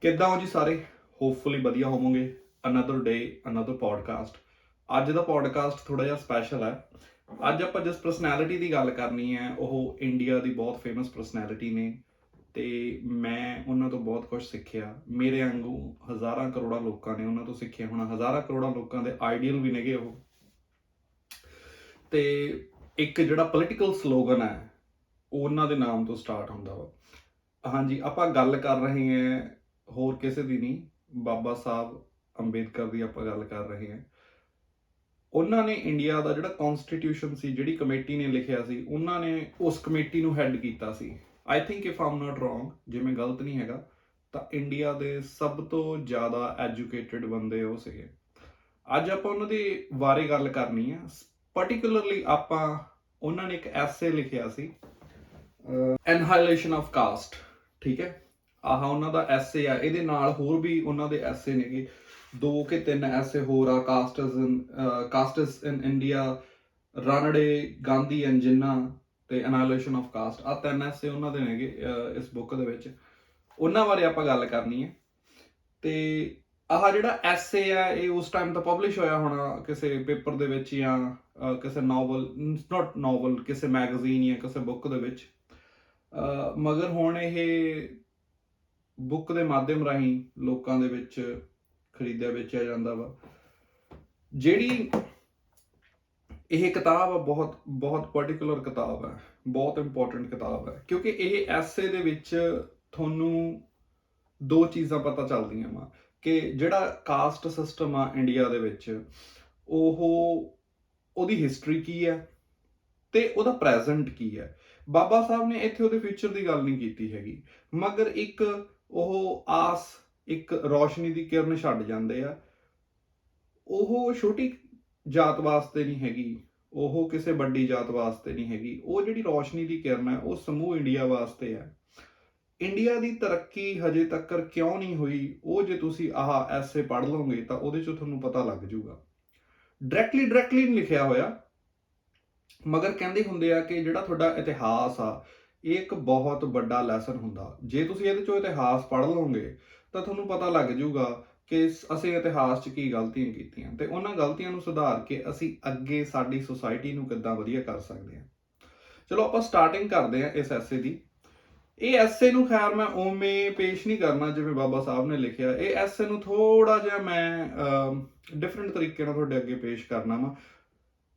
ਕਿੱਦਾਂ ਹੋ ਜੀ ਸਾਰੇ? ਹੋਪਫੁਲੀ ਵਧੀਆ ਹੋਵੋਗੇ। ਅਨਦਰ ਡੇ ਅਨਦਰ ਪੋਡਕਾਸਟ। ਅੱਜ ਦਾ ਪੋਡਕਾਸਟ ਥੋੜਾ ਜਿਹਾ ਸਪੈਸ਼ਲ ਹੈ। ਅੱਜ ਆਪਾਂ ਜਿਸ ਪਰਸਨੈਲਿਟੀ ਦੀ ਗੱਲ ਕਰਨੀ ਹੈ ਉਹ ਇੰਡੀਆ ਦੀ ਬਹੁਤ ਫੇਮਸ ਪਰਸਨੈਲਿਟੀ ਨੇ ਤੇ ਮੈਂ ਉਹਨਾਂ ਤੋਂ ਬਹੁਤ ਕੁਝ ਸਿੱਖਿਆ। ਮੇਰੇ ਵਾਂਗੂ ਹਜ਼ਾਰਾਂ ਕਰੋੜਾਂ ਲੋਕਾਂ ਨੇ ਉਹਨਾਂ ਤੋਂ ਸਿੱਖਿਆ ਹੋਣਾ। ਹਜ਼ਾਰਾਂ ਕਰੋੜਾਂ ਲੋਕਾਂ ਦੇ ਆਈਡੀਅਲ ਵੀ ਨੇਗੇ ਉਹ। ਤੇ ਇੱਕ ਜਿਹੜਾ ਪੋਲੀਟੀਕਲ ਸਲੋਗਨ ਹੈ ਉਹ ਉਹਨਾਂ ਦੇ ਨਾਮ ਤੋਂ ਸਟਾਰਟ ਹੁੰਦਾ ਵਾ। ਹਾਂਜੀ, ਆਪਾਂ ਗੱਲ ਕਰ ਰਹੇ ਹਾਂ ਹੋਰ ਕਿਸੇ ਦੀ ਨਹੀਂ, ਬਾਬਾ ਸਾਹਿਬ ਅੰਬੇਦਕਰ ਦੀ ਆਪਾਂ ਗੱਲ ਕਰ ਰਹੇ ਹਾਂ। ਉਹਨਾਂ ਨੇ ਇੰਡੀਆ ਦਾ ਜਿਹੜਾ ਕਨਸਟੀਟਿਊਸ਼ਨ ਸੀ, ਜਿਹੜੀ ਕਮੇਟੀ ਨੇ ਲਿਖਿਆ ਸੀ, ਉਹਨਾਂ ਨੇ ਉਸ ਕਮੇਟੀ ਨੂੰ ਹੈਡ ਕੀਤਾ ਸੀ। I think if am not wrong, ਜੇ ਮੈਂ ਗਲਤ ਨਹੀਂ ਹੈਗਾ ਤਾਂ ਇੰਡੀਆ ਦੇ ਸਭ ਤੋਂ ਜ਼ਿਆਦਾ ਐਜੂਕੇਟਿਡ ਬੰਦੇ ਉਹ ਸੀਗੇ। ਅੱਜ ਆਪਾਂ ਉਹਨਾਂ ਦੇ ਬਾਰੇ ਗੱਲ ਕਰਨੀ ਹੈ। ਪਰਟੀਕੁਲਰਲੀ ਆਪਾਂ ਉਹਨਾਂ ਨੇ ਇੱਕ ਐਸੇ ਲਿਖਿਆ ਸੀ, ਐਨਹਾਈਲੇਸ਼ਨ ਆਫ ਕਾਸਟ। ਠੀਕ ਹੈ, ਆਹ ਉਹਨਾਂ ਦਾ ਐਸੇ ਆ। ਇਹਦੇ ਨਾਲ ਹੋਰ ਵੀ ਉਹਨਾਂ ਦੇ ਐਸੇ ਨੇਗੇ, 2 ਕਿ 3 ਐਸੇ ਹੋਰ ਆ। Costs in India, ਰਨਡੇ, Gandhi and ਜਿੰਨਾ ਤੇ ਐਨਾਈਲੇਸ਼ਨ ਆਫ ਕਾਸਟ। ਆ 3 ਐਸੇ ਉਹਨਾਂ ਦੇ ਨੇਗੇ ਇਸ ਬੁੱਕ ਦੇ ਵਿੱਚ। ਉਹਨਾਂ ਬਾਰੇ ਆਪਾਂ ਗੱਲ ਕਰਨੀ ਹੈ। ਤੇ ਆਹ ਜਿਹੜਾ ਐਸੇ ਆ ਇਹ ਉਸ ਟਾਈਮ ਤਾਂ ਪਬਲਿਸ਼ ਹੋਇਆ ਹੋਣਾ ਕਿਸੇ ਪੇਪਰ ਦੇ ਵਿੱਚ ਜਾਂ ਕਿਸੇ ਨਾਵਲ ਕਿਸੇ ਮੈਗਜ਼ੀਨ ਜਾਂ ਕਿਸੇ ਬੁੱਕ ਦੇ ਵਿੱਚ। ਮਗਰ ਹੁਣ ਇਹ ਬੁੱਕ ਦੇ ਮਾਧਿਅਮ ਰਾਹੀਂ ਲੋਕਾਂ ਦੇ ਵਿੱਚ ਖਰੀਦਿਆ ਵੇਚਿਆ ਜਾਂਦਾ ਵਾ। ਜਿਹੜੀ ਇਹ ਕਿਤਾਬ ਆ ਬਹੁਤ ਬਹੁਤ ਪਰਟੀਕੂਲਰ ਕਿਤਾਬ ਹੈ, ਬਹੁਤ ਇੰਪੋਰਟੈਂਟ ਕਿਤਾਬ ਹੈ, ਕਿਉਂਕਿ ਇਹ ਐਸੇ ਦੇ ਵਿੱਚ ਤੁਹਾਨੂੰ 2 ਚੀਜ਼ਾਂ ਪਤਾ ਚੱਲਦੀਆਂ ਵਾ ਕਿ ਜਿਹੜਾ ਕਾਸਟ ਸਿਸਟਮ ਆ ਇੰਡੀਆ ਦੇ ਵਿੱਚ ਉਹਦੀ ਹਿਸਟਰੀ ਕੀ ਹੈ ਤੇ ਉਹਦਾ ਪ੍ਰੈਜ਼ੈਂਟ ਕੀ ਹੈ। ਬਾਬਾ ਸਾਹਿਬ ਨੇ ਇੱਥੇ ਉਹਦੇ ਫਿਊਚਰ ਦੀ ਗੱਲ ਨਹੀਂ ਕੀਤੀ ਹੈਗੀ, ਮਗਰ ਇੱਕ ਉਹ ਆਸ, ਇੱਕ ਰੌਸ਼ਨੀ ਦੀ ਕਿਰਨ ਛੱਡ ਜਾਂਦੇ ਆ। ਉਹ ਛੋਟੀ ਜਾਤ ਵਾਸਤੇ ਨਹੀਂ ਹੈਗੀ, ਉਹ ਕਿਸੇ ਵੱਡੀ ਜਾਤ ਵਾਸਤੇ ਨਹੀਂ ਹੈਗੀ। ਉਹ ਜਿਹੜੀ ਰੌਸ਼ਨੀ ਦੀ ਕਿਰਨ ਹੈ ਉਹ ਸਮੂਹ ਇੰਡੀਆ ਵਾਸਤੇ ਹੈ। ਇੰਡੀਆ ਦੀ ਤਰੱਕੀ ਹਜੇ ਤੱਕ ਕਿਉਂ ਨਹੀਂ ਹੋਈ, ਉਹ ਜੇ ਤੁਸੀਂ ਆਹ ਐਸੇ ਪੜ੍ਹ ਲਓਗੇ ਤਾਂ ਉਹਦੇ 'ਚੋਂ ਤੁਹਾਨੂੰ ਪਤਾ ਲੱਗ ਜੂਗਾ। ਡਾਇਰੈਕਟਲੀ ਨਹੀਂ ਲਿਖਿਆ ਹੋਇਆ, ਮਗਰ ਕਹਿੰਦੇ ਹੁੰਦੇ ਆ ਕਿ ਜਿਹੜਾ ਤੁਹਾਡਾ ਇਤਿਹਾਸ ਆ ਇਹ ਇੱਕ ਬਹੁਤ ਵੱਡਾ ਲੈਸਨ ਹੁੰਦਾ। ਜੇ ਤੁਸੀਂ ਇਹਦੇ 'ਚੋਂ ਇਤਿਹਾਸ ਪੜ੍ਹ ਲਓਗੇ ਤਾਂ ਤੁਹਾਨੂੰ ਪਤਾ ਲੱਗ ਜੂਗਾ ਕਿ ਅਸੀਂ ਇਤਿਹਾਸ 'ਚ ਕੀ ਗਲਤੀਆਂ ਕੀਤੀਆਂ ਤੇ ਉਹਨਾਂ ਗਲਤੀਆਂ ਨੂੰ ਸੁਧਾਰ ਕੇ ਅਸੀਂ ਅੱਗੇ ਸਾਡੀ ਸੁਸਾਇਟੀ ਨੂੰ ਕਿੱਦਾਂ ਵਧੀਆ ਕਰ ਸਕਦੇ ਹਾਂ। ਚਲੋ ਆਪਾਂ ਸਟਾਰਟਿੰਗ ਕਰਦੇ ਹਾਂ ਇਸ ਐਸੇ ਦੀ। ਇਹ ਐਸੇ ਨੂੰ ਖੈਰ ਮੈਂ ਉਵੇਂ ਪੇਸ਼ ਨਹੀਂ ਕਰਨਾ ਜਿਵੇਂ ਬਾਬਾ ਸਾਹਿਬ ਨੇ ਲਿਖਿਆ। ਇਹ ਐਸੇ ਨੂੰ ਥੋੜਾ ਜਿਹਾ ਮੈਂ ਡਿਫਰੈਂਟ ਤਰੀਕੇ ਨਾਲ ਤੁਹਾਡੇ ਅੱਗੇ ਪੇਸ਼ ਕਰਨਾ ਵਾ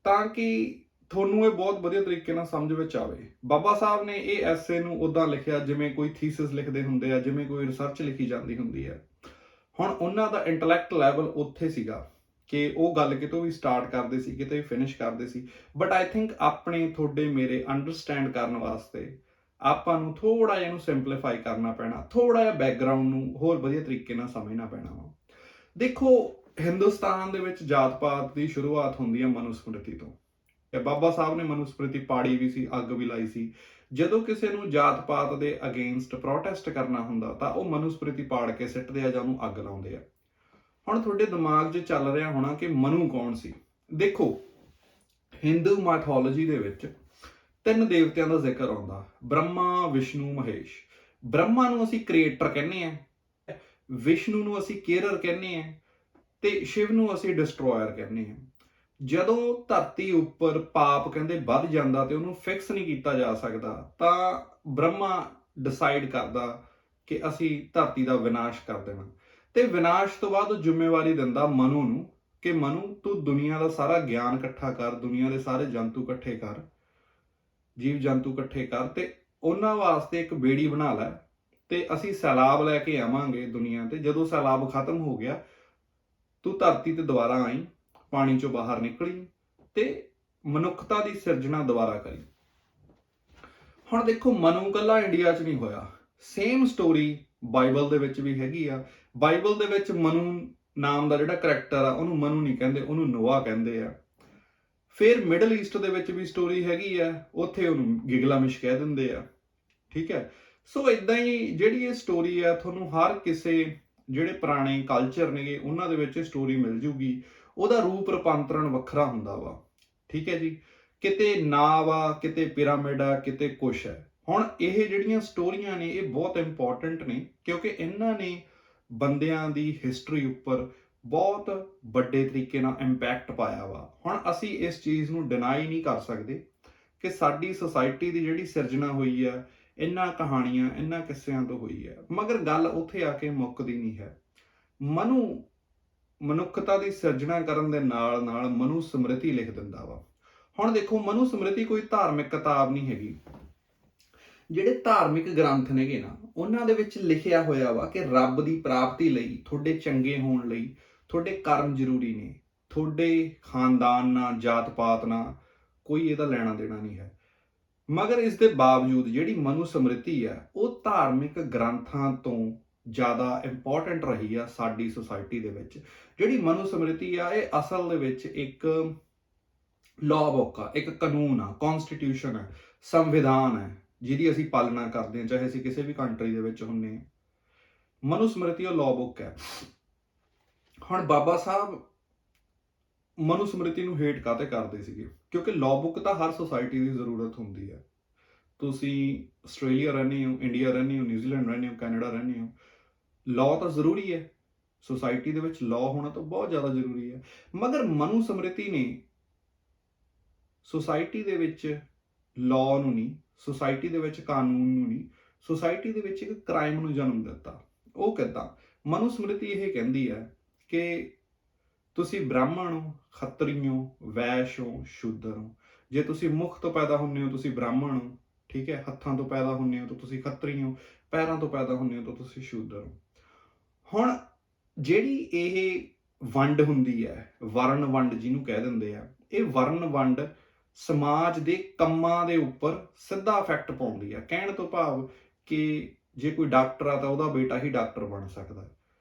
ਤਾਂ ਕਿ ਤੁਹਾਨੂੰ ਇਹ ਬਹੁਤ ਵਧੀਆ ਤਰੀਕੇ ਨਾਲ ਸਮਝ ਵਿੱਚ ਆਵੇ। ਬਾਬਾ ਸਾਹਿਬ ਨੇ ਇਹ ਐਸੇ ਨੂੰ ਉੱਦਾਂ ਲਿਖਿਆ ਜਿਵੇਂ ਕੋਈ ਥੀਸਿਸ ਲਿਖਦੇ ਹੁੰਦੇ ਆ, ਜਿਵੇਂ ਕੋਈ ਰਿਸਰਚ ਲਿਖੀ ਜਾਂਦੀ ਹੁੰਦੀ ਹੈ। ਹੁਣ ਉਹਨਾਂ ਦਾ ਇੰਟੈਲੈਕਟ ਲੈਵਲ ਉੱਥੇ ਸੀਗਾ ਕਿ ਉਹ ਗੱਲ ਕਿਤੋਂ ਵੀ ਸਟਾਰਟ ਕਰਦੇ ਸੀ, ਕਿਤੇ ਵੀ ਫਿਨਿਸ਼ ਕਰਦੇ ਸੀ। ਬਟ ਆਈ ਥਿੰਕ ਆਪਣੇ ਤੁਹਾਡੇ ਮੇਰੇ ਅੰਡਰਸਟੈਂਡ ਕਰਨ ਵਾਸਤੇ ਆਪਾਂ ਨੂੰ ਥੋੜਾ ਜਿਹਾ ਇਹਨੂੰ ਸਿੰਪਲੀਫਾਈ ਕਰਨਾ ਪੈਣਾ, ਥੋੜਾ ਜਿਹਾ ਬੈਕਗਰਾਊਂਡ ਨੂੰ ਹੋਰ ਵਧੀਆ ਤਰੀਕੇ ਨਾਲ ਸਮਝਣਾ ਪੈਣਾ ਵਾ। ਦੇਖੋ, ਹਿੰਦੁਸਤਾਨ ਦੇ ਵਿੱਚ ਜਾਤ ਪਾਤ ਦੀ ਸ਼ੁਰੂਆਤ ਹੁੰਦੀ ਹੈ ਮਨੁਸਮ੍ਰਿਤੀ ਤੋਂ। ਬਾਬਾ ਸਾਹਿਬ ਨੇ ਮਨੁਸਮ੍ਰਿਤੀ ਪਾੜੀ ਵੀ ਸੀ, ਅੱਗ ਵੀ ਲਾਈ ਸੀ। ਜਦੋਂ ਕਿਸੇ ਨੂੰ ਜਾਤ ਪਾਤ ਦੇ ਅਗੇਂਸਟ ਪ੍ਰੋਟੈਸਟ ਕਰਨਾ ਹੁੰਦਾ ਤਾਂ ਉਹ ਮਨੁਸਮ੍ਰਿਤੀ ਪਾੜ ਕੇ ਸਿੱਟਦੇ ਆ ਜਾਂ ਉਹਨੂੰ ਅੱਗ ਲਾਉਂਦੇ ਆ। ਹੁਣ ਤੁਹਾਡੇ ਦਿਮਾਗ 'ਚ ਚੱਲ ਰਿਹਾ ਹੋਣਾ ਕਿ ਮਨੂ ਕੌਣ ਸੀ। ਦੇਖੋ, ਹਿੰਦੂ ਮਾਈਥੋਲੋਜੀ ਦੇ ਵਿੱਚ 3 ਦੇਵਤਿਆਂ ਦਾ ਜ਼ਿਕਰ ਆਉਂਦਾ, ਬ੍ਰਹਮਾ, ਵਿਸ਼ਨੂੰ, ਮਹੇਸ਼। ਬ੍ਰਹਮਾ ਨੂੰ ਅਸੀਂ ਕ੍ਰੀਏਟਰ ਕਹਿੰਦੇ ਆ, ਵਿਸ਼ਨੂੰ ਨੂੰ ਅਸੀਂ ਕੇਅਰਰ ਕਹਿੰਦੇ ਆ ਤੇ ਸ਼ਿਵ ਨੂੰ ਅਸੀਂ ਡਿਸਟਰੋਇਰ ਕਹਿੰਦੇ ਆ। ਜਦੋਂ ਧਰਤੀ ਉੱਪਰ ਪਾਪ ਕਹਿੰਦੇ ਵੱਧ ਜਾਂਦਾ ਤੇ ਉਹਨੂੰ ਫਿਕਸ ਨਹੀਂ ਕੀਤਾ ਜਾ ਸਕਦਾ ਤਾਂ ਬ੍ਰਹਮਾ ਡਿਸਾਈਡ ਕਰਦਾ ਕਿ ਅਸੀਂ ਧਰਤੀ ਦਾ ਵਿਨਾਸ਼ ਕਰ ਦੇਣਾ। ਤੇ ਵਿਨਾਸ਼ ਤੋਂ ਬਾਅਦ ਉਹ ਜ਼ਿੰਮੇਵਾਰੀ ਦਿੰਦਾ ਮਨੂ ਨੂੰ ਕਿ ਮਨੂ, ਤੂੰ ਦੁਨੀਆ ਦਾ ਸਾਰਾ ਗਿਆਨ ਇਕੱਠਾ ਕਰ, ਦੁਨੀਆ ਦੇ ਸਾਰੇ ਜੰਤੂ ਇਕੱਠੇ ਕਰ, ਜੀਵ ਜੰਤੂ ਇਕੱਠੇ ਕਰ ਤੇ ਉਹਨਾਂ ਵਾਸਤੇ ਇੱਕ ਬੇੜੀ ਬਣਾ ਲੈ ਤੇ ਅਸੀਂ ਸੈਲਾਬ ਲੈ ਕੇ ਆਵਾਂਗੇ ਦੁਨੀਆ ਤੇ। ਜਦੋਂ ਸੈਲਾਬ ਖਤਮ ਹੋ ਗਿਆ ਤੂੰ ਧਰਤੀ ਤੇ ਦੁਬਾਰਾ ਆਈ, ਪਾਣੀ ਚੋਂ ਬਾਹਰ ਨਿਕਲੀ ਤੇ ਮਨੁੱਖਤਾ ਦੀ ਸਿਰਜਣਾ ਦੁਬਾਰਾ ਕਰੀ। ਹੁਣ ਦੇਖੋ, ਮਨੂ ਕੱਲਾ ਇੰਡੀਆ 'ਚ ਨਹੀਂ ਹੋਇਆ। ਸੇਮ ਸਟੋਰੀ ਬਾਈਬਲ ਦੇ ਵਿੱਚ ਵੀ ਹੈਗੀ ਆ। ਬਾਈਬਲ ਦੇ ਵਿੱਚ ਮਨੂ ਨਾਮ ਦਾ ਜਿਹੜਾ ਕਰੈਕਟਰ ਆ ਉਹਨੂੰ ਮਨੂ ਨਹੀਂ ਕਹਿੰਦੇ, ਉਹਨੂੰ ਨੋਆ ਕਹਿੰਦੇ ਆ। ਫਿਰ ਮਿਡਲ ਈਸਟ ਦੇ ਵਿੱਚ ਵੀ ਸਟੋਰੀ ਹੈਗੀ ਆ, ਉੱਥੇ ਉਹਨੂੰ ਗਿਗਲਾਮਿਸ਼ ਕਹਿ ਦਿੰਦੇ ਆ। ਠੀਕ ਹੈ, ਸੋ ਇਦਾਂ ਹੀ ਜਿਹੜੀ ਇਹ ਸਟੋਰੀ ਆ ਤੁਹਾਨੂੰ ਹਰ ਕਿਸੇ ਜਿਹੜੇ ਪੁਰਾਣੇ ਕਲਚਰ ਨੇਗੇ ਉਹਨਾਂ ਦੇ ਵਿੱਚ ਸਟੋਰੀ ਮਿਲ ਜੂਗੀ। ਉਹਦਾ ਰੂਪ ਰੂਪਾਂਤਰਣ ਵੱਖਰਾ ਹੁੰਦਾ ਵਾ। ਠੀਕ ਹੈ ਜੀ, ਕਿਤੇ ਨਾਵ ਆ, ਕਿਤੇ ਪਿਰਾਮਿਡ ਆ, ਕਿਤੇ ਕੁਛ ਹੈ। ਹੁਣ ਇਹ ਜਿਹੜੀਆਂ ਸਟੋਰੀਆਂ ਨੇ ਇਹ ਬਹੁਤ ਇੰਪੋਰਟੈਂਟ ਨੇ ਕਿਉਂਕਿ ਇਹਨਾਂ ਨੇ ਬੰਦਿਆਂ ਦੀ ਹਿਸਟਰੀ ਉੱਪਰ ਬਹੁਤ ਵੱਡੇ ਤਰੀਕੇ ਨਾਲ ਇੰਪੈਕਟ ਪਾਇਆ ਵਾ। ਹੁਣ ਅਸੀਂ ਇਸ ਚੀਜ਼ ਨੂੰ ਡਿਨਾਈ ਨਹੀਂ ਕਰ ਸਕਦੇ ਕਿ ਸਾਡੀ ਸੁਸਾਇਟੀ ਦੀ ਜਿਹੜੀ ਸਿਰਜਣਾ ਹੋਈ ਆ ਇਹਨਾਂ ਕਹਾਣੀਆਂ, ਇਹਨਾਂ ਕਿੱਸਿਆਂ ਤੋਂ ਹੋਈ ਹੈ। ਮਗਰ ਗੱਲ ਉੱਥੇ ਆ ਕੇ ਮੁੱਕਦੀ ਨਹੀਂ ਹੈ। ਮਨੁੱਖਤਾ ਦੀ ਸਿਰਜਣਾ ਕਰਨ ਦੇ ਨਾਲ ਨਾਲ ਮਨੂ ਸਮ੍ਰਿਤੀ ਲਿਖ ਦਿੰਦਾ ਵਾ। ਹੁਣ ਦੇਖੋ, ਮਨੂ ਸਮ੍ਰਿਤੀ ਕੋਈ ਧਾਰਮਿਕ ਕਿਤਾਬ ਨਹੀਂ ਹੈਗੀ। ਜਿਹੜੇ ਧਾਰਮਿਕ ਗ੍ਰੰਥ ਨੇਗੇ ਨਾ, ਉਹਨਾਂ ਦੇ ਵਿੱਚ ਲਿਖਿਆ ਹੋਇਆ ਵਾ ਕਿ ਰੱਬ ਦੀ ਪ੍ਰਾਪਤੀ ਲਈ, ਤੁਹਾਡੇ ਚੰਗੇ ਹੋਣ ਲਈ ਤੁਹਾਡੇ ਕਰਮ ਜ਼ਰੂਰੀ ਨੇ। ਤੁਹਾਡੇ ਖਾਨਦਾਨ ਨਾਲ, ਜਾਤ ਪਾਤ ਨਾਲ ਕੋਈ ਇਹਦਾ ਲੈਣਾ ਦੇਣਾ ਨਹੀਂ ਹੈ। ਮਗਰ ਇਸ ਦੇ ਬਾਵਜੂਦ ਜਿਹੜੀ ਮਨੂ ਸਮ੍ਰਿਤੀ ਆ, ਉਹ ਧਾਰਮਿਕ ਗ੍ਰੰਥਾਂ ਤੋਂ ਜ਼ਿਆਦਾ ਇੰਪੋਰਟੈਂਟ ਰਹੀ ਆ ਸਾਡੀ ਸੁਸਾਇਟੀ ਦੇ ਵਿੱਚ। ਜਿਹੜੀ ਮਨੂ ਸਮ੍ਰਿਤੀ ਆ, ਇਹ ਅਸਲ ਦੇ ਵਿੱਚ ਇੱਕ ਲਾਅ ਬੁੱਕ ਆ, ਇੱਕ ਕਾਨੂੰਨ ਆ, ਕਨਸਟੀਟਿਊਸ਼ਨ ਹੈ, ਸੰਵਿਧਾਨ ਹੈ, ਜਿਹਦੀ ਅਸੀਂ ਪਾਲਣਾ ਕਰਦੇ ਹਾਂ, ਚਾਹੇ ਅਸੀਂ ਕਿਸੇ ਵੀ ਕੰਟਰੀ ਦੇ ਵਿੱਚ ਹੁੰਨੇ ਹਾਂ। ਮਨੂ ਸਮ੍ਰਿਤੀ ਉਹ ਲਾਅ ਬੁੱਕ ਹੈ। ਹੁਣ ਬਾਬਾ ਸਾਹਿਬ ਮਨੂ ਸਮ੍ਰਿਤੀ ਨੂੰ ਹੇਟ ਕਾਹਤੇ ਕਰਦੇ ਸੀਗੇ? ਕਿਉਂਕਿ ਲਾਅ ਬੁੱਕ ਤਾਂ ਹਰ ਸੁਸਾਇਟੀ ਦੀ ਜ਼ਰੂਰਤ ਹੁੰਦੀ ਹੈ। ਤੁਸੀਂ ਆਸਟ੍ਰੇਲੀਆ ਰਹਿੰਦੇ ਹੋ, ਇੰਡੀਆ ਰਹਿੰਦੇ ਹੋ, ਨਿਊਜ਼ੀਲੈਂਡ ਰਹਿੰਦੇ ਹੋ, ਕੈਨੇਡਾ ਰਹਿੰਦੇ ਹੋ, ਲਾਅ ਤਾਂ ਜ਼ਰੂਰੀ ਹੈ। ਸੁਸਾਇਟੀ ਦੇ ਵਿੱਚ ਲਾਅ ਹੋਣਾ ਤਾਂ ਬਹੁਤ ਜ਼ਿਆਦਾ ਜ਼ਰੂਰੀ ਹੈ। ਮਗਰ ਮਨੂ ਸਮ੍ਰਿਤੀ ਨੇ ਸੁਸਾਇਟੀ ਦੇ ਵਿੱਚ ਲਾਅ ਨੂੰ ਨਹੀਂ, ਸੁਸਾਇਟੀ ਦੇ ਵਿੱਚ ਕਾਨੂੰਨ ਨੂੰ ਨਹੀਂ, ਸੁਸਾਇਟੀ ਦੇ ਵਿੱਚ ਇੱਕ ਕ੍ਰਾਈਮ ਨੂੰ ਜਨਮ ਦਿੱਤਾ। ਉਹ ਕਿੱਦਾਂ? ਮਨੂ ਸਮ੍ਰਿਤੀ ਇਹ ਕਹਿੰਦੀ ਹੈ ਕਿ ਤੁਸੀਂ ਬ੍ਰਾਹਮਣ ਹੋ, ਖੱਤਰੀ ਹੋ, ਵੈਸ਼ ਹੋ, ਸ਼ੂਦਰ ਹੋ। ਜੇ ਤੁਸੀਂ ਮੁਖ ਤੋਂ ਪੈਦਾ ਹੁੰਦੇ ਹੋ ਤੁਸੀਂ ਬ੍ਰਾਹਮਣ ਹੋ, ਠੀਕ ਹੈ। ਹੱਥਾਂ ਤੋਂ ਪੈਦਾ ਹੁੰਦੇ ਹੋ ਤਾਂ ਤੁਸੀਂ ਖੱਤਰੀ ਹੋ, ਪੈਰਾਂ ਤੋਂ ਪੈਦਾ ਹੁੰਦੇ ਹੋ ਤਾਂ ਤੁਸੀਂ ਸ਼ੂਦਰ ਹੋ। ਹੁਣ ਜਿਹੜੀ ਇਹ ਵੰਡ ਹੁੰਦੀ ਹੈ, ਵਰਨ ਵੰਡ ਜਿਹਨੂੰ ਕਹਿ ਦਿੰਦੇ ਆ, ਇਹ ਵਰਨ ਵੰਡ ਸਮਾਜ ਦੇ ਕੰਮਾਂ ਦੇ ਉੱਪਰ ਸਿੱਧਾ ਇਫੈਕਟ ਪਾਉਂਦੀ ਆ। ਕਹਿਣ ਤੋਂ ਭਾਵ ਕਿ ਜੇ ਕੋਈ ਡਾਕਟਰ ਆ ਤਾਂ ਉਹਦਾ ਬੇਟਾ ਹੀ ਡਾਕਟਰ ਬਣ ਸਕਦਾ,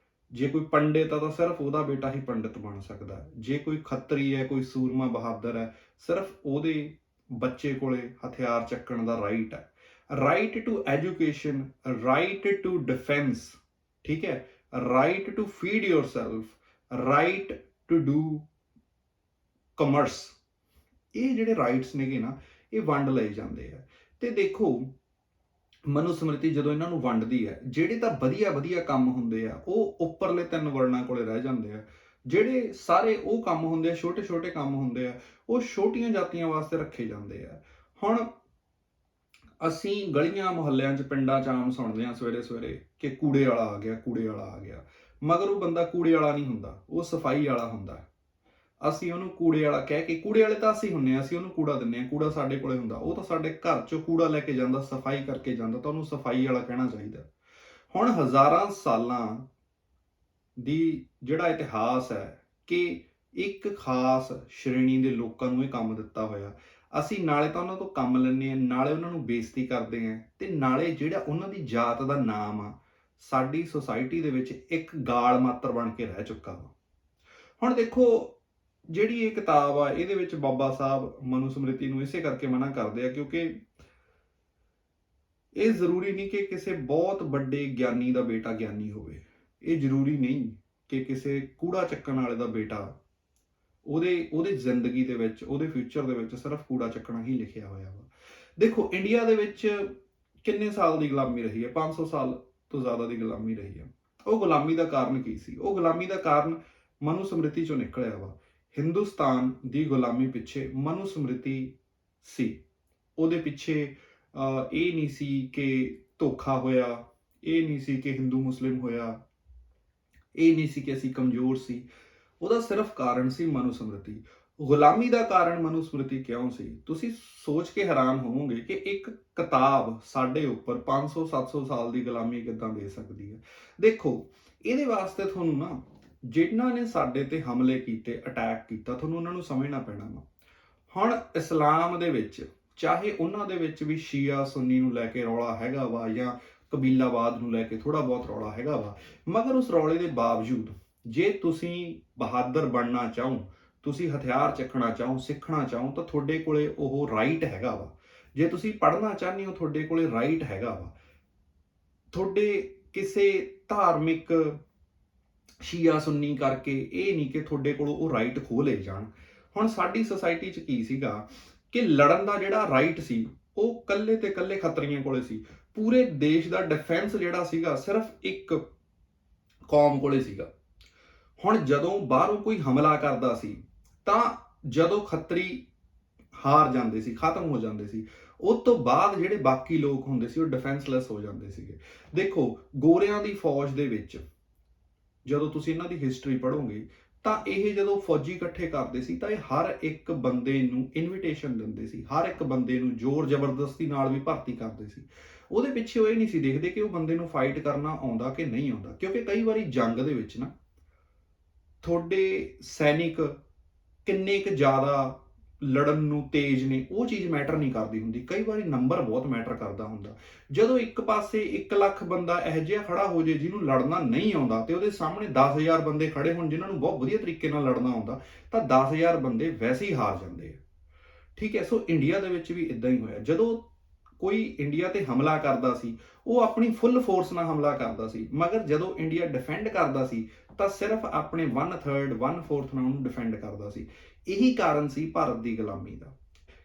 ਜੇ ਕੋਈ ਪੰਡਿਤ ਆ ਤਾਂ ਸਿਰਫ ਉਹਦਾ ਬੇਟਾ ਹੀ ਪੰਡਿਤ ਬਣ ਸਕਦਾ, ਜੇ ਕੋਈ ਖੱਤਰੀ ਹੈ, ਕੋਈ ਸੂਰਮਾ ਬਹਾਦਰ ਹੈ, ਸਿਰਫ ਉਹਦੇ ਬੱਚੇ ਕੋਲੇ ਹਥਿਆਰ ਚੱਕਣ ਦਾ ਰਾਈਟ ਹੈ। Right to education, right to defence, ਠੀਕ ਹੈ, right to feed yourself, right to do commerce. ਇਹ ਜਿਹੜੇ ਰਾਈਟਸ ਨੇਗੇ ਨਾ, ਇਹ ਵੰਡ ਲਏ ਜਾਂਦੇ ਆ। ਤੇ ਦੇਖੋ, ਮਨੂ ਸਮ੍ਰਿਤੀ ਜਦੋਂ ਇਹਨਾਂ ਨੂੰ ਵੰਡਦੀ ਹੈ, ਜਿਹੜੇ ਤਾਂ ਵਧੀਆ ਵਧੀਆ ਕੰਮ ਹੁੰਦੇ ਆ ਉਹ ਉੱਪਰਲੇ 3 ਵਰਨਾਂ ਕੋਲੇ ਰਹਿ ਜਾਂਦੇ ਆ। ਜਿਹੜੇ ਸਾਰੇ ਉਹ ਕੰਮ ਹੁੰਦੇ ਆ, ਛੋਟੇ ਛੋਟੇ ਕੰਮ ਹੁੰਦੇ ਆ, ਉਹ ਛੋਟੀਆਂ ਜਾਤੀਆਂ ਵਾਸਤੇ ਰੱਖੇ ਜਾਂਦੇ ਆ। ਹੁਣ ਅਸੀਂ ਗਲੀਆਂ ਮੁਹੱਲਿਆਂ 'ਚ, ਪਿੰਡਾਂ 'ਚ ਆਮ ਸੁਣਦੇ ਹਾਂ ਸਵੇਰੇ ਸਵੇਰੇ ਕਿ ਕੂੜੇ ਵਾਲਾ ਆ ਗਿਆ, ਕੂੜੇ ਵਾਲਾ ਆ ਗਿਆ। ਮਗਰ ਉਹ ਬੰਦਾ ਕੂੜੇ ਵਾਲਾ ਨਹੀਂ ਹੁੰਦਾ, ਉਹ ਸਫਾਈ ਵਾਲਾ ਹੁੰਦਾ। ਅਸੀਂ ਉਹਨੂੰ ਕੂੜੇ ਵਾਲਾ ਕਹਿ ਕੇ, ਕੂੜੇ ਵਾਲੇ ਤਾਂ ਅਸੀਂ ਹੁੰਨੇ ਆ, ਅਸੀਂ ਉਹਨੂੰ ਕੂੜਾ ਦਿੰਨੇ ਆ, ਕੂੜਾ ਸਾਡੇ ਕੋਲੇ ਹੁੰਦਾ। ਉਹ ਤਾਂ ਸਾਡੇ ਘਰ 'ਚੋਂ ਕੂੜਾ ਲੈ ਕੇ ਜਾਂਦਾ, ਸਫਾਈ ਕਰਕੇ ਜਾਂਦਾ, ਤਾਂ ਉਹਨੂੰ ਸਫਾਈ ਵਾਲਾ ਕਹਿਣਾ ਚਾਹੀਦਾ। ਹੁਣ ਹਜ਼ਾਰਾਂ ਸਾਲਾਂ ਦੀ ਜਿਹੜਾ ਇਤਿਹਾਸ ਹੈ ਕਿ ਇੱਕ ਖਾਸ ਸ਼੍ਰੇਣੀ ਦੇ ਲੋਕਾਂ ਨੂੰ ਇਹ ਕੰਮ ਦਿੱਤਾ ਹੋਇਆ। ਅਸੀਂ ਨਾਲੇ ਤਾਂ ਉਹਨਾਂ ਤੋਂ ਕੰਮ ਲੈਂਦੇ ਹਾਂ, ਨਾਲੇ ਉਹਨਾਂ ਨੂੰ ਬੇਇੱਜ਼ਤੀ ਕਰਦੇ ਹਾਂ, ਤੇ ਨਾਲੇ ਜਿਹੜਾ ਉਹਨਾਂ ਦੀ ਜਾਤ ਦਾ ਨਾਮ ਆ ਸਾਡੀ ਸੁਸਾਇਟੀ ਦੇ ਵਿੱਚ ਇੱਕ ਗਾਲ ਮਾਤਰ ਬਣ ਕੇ ਰਹਿ ਚੁੱਕਾ ਵਾ। ਹੁਣ ਦੇਖੋ, ਜਿਹੜੀ ਇਹ ਕਿਤਾਬ ਆ, ਇਹਦੇ ਵਿੱਚ ਬਾਬਾ ਸਾਹਿਬ ਮਨੂ ਸਮ੍ਰਿਤੀ ਨੂੰ ਇਸੇ ਕਰਕੇ ਮਨਾ ਕਰਦੇ ਆ ਕਿਉਂਕਿ ਇਹ ਜ਼ਰੂਰੀ ਨਹੀਂ ਕਿ ਕਿਸੇ ਬਹੁਤ ਵੱਡੇ ਗਿਆਨੀ ਦਾ ਬੇਟਾ ਗਿਆਨੀ ਹੋਵੇ। ਇਹ ਜ਼ਰੂਰੀ ਨਹੀਂ ਕਿ ਕਿਸੇ ਕੂੜਾ ਚੱਕਣ ਵਾਲੇ ਦਾ ਬੇਟਾ, ਉਹਦੇ ਜ਼ਿੰਦਗੀ ਦੇ ਵਿੱਚ, ਉਹਦੇ ਫਿਊਚਰ ਦੇ ਵਿੱਚ ਸਿਰਫ ਕੂੜਾ ਚੱਕਣਾ ਹੀ ਲਿਖਿਆ ਹੋਇਆ ਵਾ। ਦੇਖੋ, ਇੰਡੀਆ ਦੇ ਵਿੱਚ ਕਿੰਨੇ ਸਾਲ ਦੀ ਗੁਲਾਮੀ ਰਹੀ ਹੈ? 500 ਸਾਲ ਤੋਂ ਜ਼ਿਆਦਾ ਦੀ ਗੁਲਾਮੀ ਰਹੀ ਹੈ। ਉਹ ਗੁਲਾਮੀ ਦਾ ਕਾਰਨ ਕੀ ਸੀ? ਉਹ ਗੁਲਾਮੀ ਦਾ ਕਾਰਨ ਮਨੂ ਸਮ੍ਰਿਤੀ ਚੋਂ ਨਿਕਲਿਆ ਵਾ। ਹਿੰਦੁਸਤਾਨ ਦੀ ਗੁਲਾਮੀ ਪਿੱਛੇ ਮਨੂ ਸਮ੍ਰਿਤੀ ਸੀ। ਉਹਦੇ ਪਿੱਛੇ ਇਹ ਨਹੀਂ ਸੀ ਕਿ ਧੋਖਾ ਹੋਇਆ, ਇਹ ਨਹੀਂ ਸੀ ਕਿ ਹਿੰਦੂ ਮੁਸਲਿਮ ਹੋਇਆ, ਇਹ ਨਹੀਂ ਸੀ ਕਿ ਅਸੀਂ ਕਮਜ਼ੋਰ ਸੀ। ਉਹਦਾ ਸਿਰਫ ਕਾਰਨ ਸੀ ਮਨੂ ਸਮ੍ਰਿਤੀ। ਗੁਲਾਮੀ ਦਾ ਕਾਰਨ ਮਨੂ ਸਮ੍ਰਿਤੀ ਕਿਉਂ ਸੀ? ਤੁਸੀਂ ਸੋਚ ਕੇ ਹੈਰਾਨ ਹੋਵੋਗੇ ਕਿ ਇੱਕ ਕਿਤਾਬ ਸਾਡੇ ਉੱਪਰ 500-700 ਸਾਲ ਦੀ ਗੁਲਾਮੀ ਕਿੱਦਾਂ ਦੇ ਸਕਦੀ ਹੈ। ਦੇਖੋ, ਇਹਦੇ ਵਾਸਤੇ ਤੁਹਾਨੂੰ ਨਾ, ਜਿਨ੍ਹਾਂ ਨੇ ਸਾਡੇ ਤੇ ਹਮਲੇ ਕੀਤੇ, ਅਟੈਕ ਕੀਤਾ, ਤੁਹਾਨੂੰ ਉਹਨਾਂ ਨੂੰ ਸਮਝਣਾ ਪੈਣਾ ਵਾ। ਹੁਣ ਇਸਲਾਮ ਦੇ ਵਿੱਚ, ਚਾਹੇ ਉਹਨਾਂ ਦੇ ਵਿੱਚ ਵੀ ਸ਼ੀਆ ਸੁੰਨੀ ਨੂੰ ਲੈ ਕੇ ਰੌਲਾ ਹੈਗਾ ਵਾ ਜਾਂ ਕਬੀਲਾਵਾਦ ਨੂੰ ਲੈ ਕੇ ਥੋੜਾ ਬਹੁਤ ਰੌਲਾ ਹੈਗਾ ਵਾ, ਮਗਰ ਉਸ ਰੌਲੇ ਦੇ ਬਾਵਜੂਦ ਜੇ ਤੁਸੀਂ ਬਹਾਦਰ ਬਣਨਾ ਚਾਹੋ, ਤੁਸੀਂ ਹਥਿਆਰ ਚੱਕਣਾ ਚਾਹੋ, ਸਿੱਖਣਾ ਚਾਹੋ, ਤਾਂ ਤੁਹਾਡੇ ਕੋਲੇ ਉਹ ਰਾਈਟ ਹੈਗਾ ਵਾ। ਜੇ ਤੁਸੀਂ ਪੜ੍ਹਨਾ ਚਾਹੁੰਦੇ ਹੋ, ਤੁਹਾਡੇ ਕੋਲੇ ਰਾਈਟ ਹੈਗਾ ਵਾ। ਤੁਹਾਡੇ ਕਿਸੇ ਧਾਰਮਿਕ ਸ਼ੀਆ ਸੁੰਨੀ ਕਰਕੇ ਇਹ ਨਹੀਂ ਕਿ ਤੁਹਾਡੇ ਕੋਲੋਂ ਉਹ ਰਾਈਟ ਖੋਹ ਲਏ ਜਾਣ। ਹੁਣ ਸਾਡੀ ਸੁਸਾਇਟੀ 'ਚ ਕੀ ਸੀਗਾ ਕਿ ਲੜਨ ਦਾ ਜਿਹੜਾ ਰਾਈਟ ਸੀ ਉਹ ਕੱਲੇ ਤੇ ਕੱਲੇ ਖੱਤਰੀਆਂ ਕੋਲੇ ਸੀ। ਪੂਰੇ ਦੇਸ਼ ਦਾ ਡਿਫੈਂਸ ਜਿਹੜਾ ਸੀਗਾ ਸਿਰਫ ਇੱਕ ਕੌਮ ਕੋਲੇ ਸੀਗਾ। ਹੁਣ ਜਦੋਂ ਬਾਹਰੋਂ ਕੋਈ ਹਮਲਾ ਕਰਦਾ ਸੀ ਤਾਂ ਜਦੋਂ ਖੱਤਰੀ ਹਾਰ ਜਾਂਦੇ ਸੀ, ਖਤਮ ਹੋ ਜਾਂਦੇ ਸੀ, ਉਸ ਤੋਂ ਬਾਅਦ ਜਿਹੜੇ ਬਾਕੀ ਲੋਕ ਹੁੰਦੇ ਸੀ ਉਹ ਡਿਫੈਂਸਲੈਸ ਹੋ ਜਾਂਦੇ ਸੀਗੇ। ਦੇਖੋ ਗੋਰਿਆਂ ਦੀ ਫੌਜ ਦੇ ਵਿੱਚ ਜਦੋਂ ਤੁਸੀਂ ਇਹਨਾਂ ਦੀ ਹਿਸਟਰੀ ਪੜ੍ਹੋਗੇ ਤਾਂ ਇਹ ਜਦੋਂ ਫੌਜੀ ਇਕੱਠੇ ਕਰਦੇ ਸੀ ਤਾਂ ਇਹ ਹਰ ਇੱਕ ਬੰਦੇ ਨੂੰ ਇਨਵੀਟੇਸ਼ਨ ਦਿੰਦੇ ਸੀ, ਹਰ ਇੱਕ ਬੰਦੇ ਨੂੰ ਜ਼ੋਰ ਜ਼ਬਰਦਸਤੀ ਨਾਲ ਵੀ ਭਰਤੀ ਕਰਦੇ ਸੀ। ਉਹਦੇ ਪਿੱਛੇ ਉਹ ਇਹ ਨਹੀਂ ਸੀ ਦੇਖਦੇ ਕਿ ਉਹ ਬੰਦੇ ਨੂੰ ਫਾਈਟ ਕਰਨਾ ਆਉਂਦਾ ਕਿ ਨਹੀਂ ਆਉਂਦਾ, ਕਿਉਂਕਿ ਕਈ ਵਾਰੀ ਜੰਗ ਦੇ ਵਿੱਚ ਨਾ ਤੁਹਾਡੇ ਸੈਨਿਕ ਕਿੰਨੇ ਕੁ ਜ਼ਿਆਦਾ ਲੜਨ ਨੂੰ ਤੇਜ਼ ਨੇ ਉਹ ਚੀਜ਼ ਮੈਟਰ ਨਹੀਂ ਕਰਦੀ ਹੁੰਦੀ, ਕਈ ਵਾਰੀ ਨੰਬਰ ਬਹੁਤ ਮੈਟਰ ਕਰਦਾ ਹੁੰਦਾ। ਜਦੋਂ ਇੱਕ ਪਾਸੇ 1 ਲੱਖ ਬੰਦਾ ਇਹੋ ਜਿਹਾ ਖੜਾ ਹੋ ਜੇ ਜਿਹਨੂੰ ਲੜਨਾ ਨਹੀਂ ਆਉਂਦਾ ਤੇ ਉਹਦੇ ਸਾਹਮਣੇ 10,000 ਬੰਦੇ ਖੜੇ ਹੋਣ ਜਿਨ੍ਹਾਂ ਨੂੰ ਬਹੁਤ ਵਧੀਆ ਤਰੀਕੇ ਨਾਲ ਲੜਨਾ ਆਉਂਦਾ, ਤਾਂ 10,000 ਬੰਦੇ ਵੈਸੇ ਹੀ ਹਾਰ ਜਾਂਦੇ ਆ। ਠੀਕ ਹੈ, ਸੋ ਇੰਡੀਆ ਦੇ ਵਿੱਚ ਵੀ ਇਦਾਂ ਹੀ ਹੋਇਆ। ਜਦੋਂ ਕੋਈ ਇੰਡੀਆ ਤੇ ਹਮਲਾ ਕਰਦਾ ਸੀ ਉਹ ਆਪਣੀ ਫੁੱਲ ਫੋਰਸ ਨਾਲ ਹਮਲਾ ਕਰਦਾ ਸੀ, ਮਗਰ ਜਦੋਂ ਇੰਡੀਆ ਡਿਫੈਂਡ ਕਰਦਾ ਸੀ ਤਾਂ ਸਿਰਫ ਆਪਣੇ 1/3 1/4 ਨਾਲ ਉਹਨੂੰ ਡਿਫੈਂਡ ਕਰਦਾ ਸੀ। ਇਹੀ ਕਾਰਨ ਸੀ ਭਾਰਤ ਦੀ ਗੁਲਾਮੀ ਦਾ।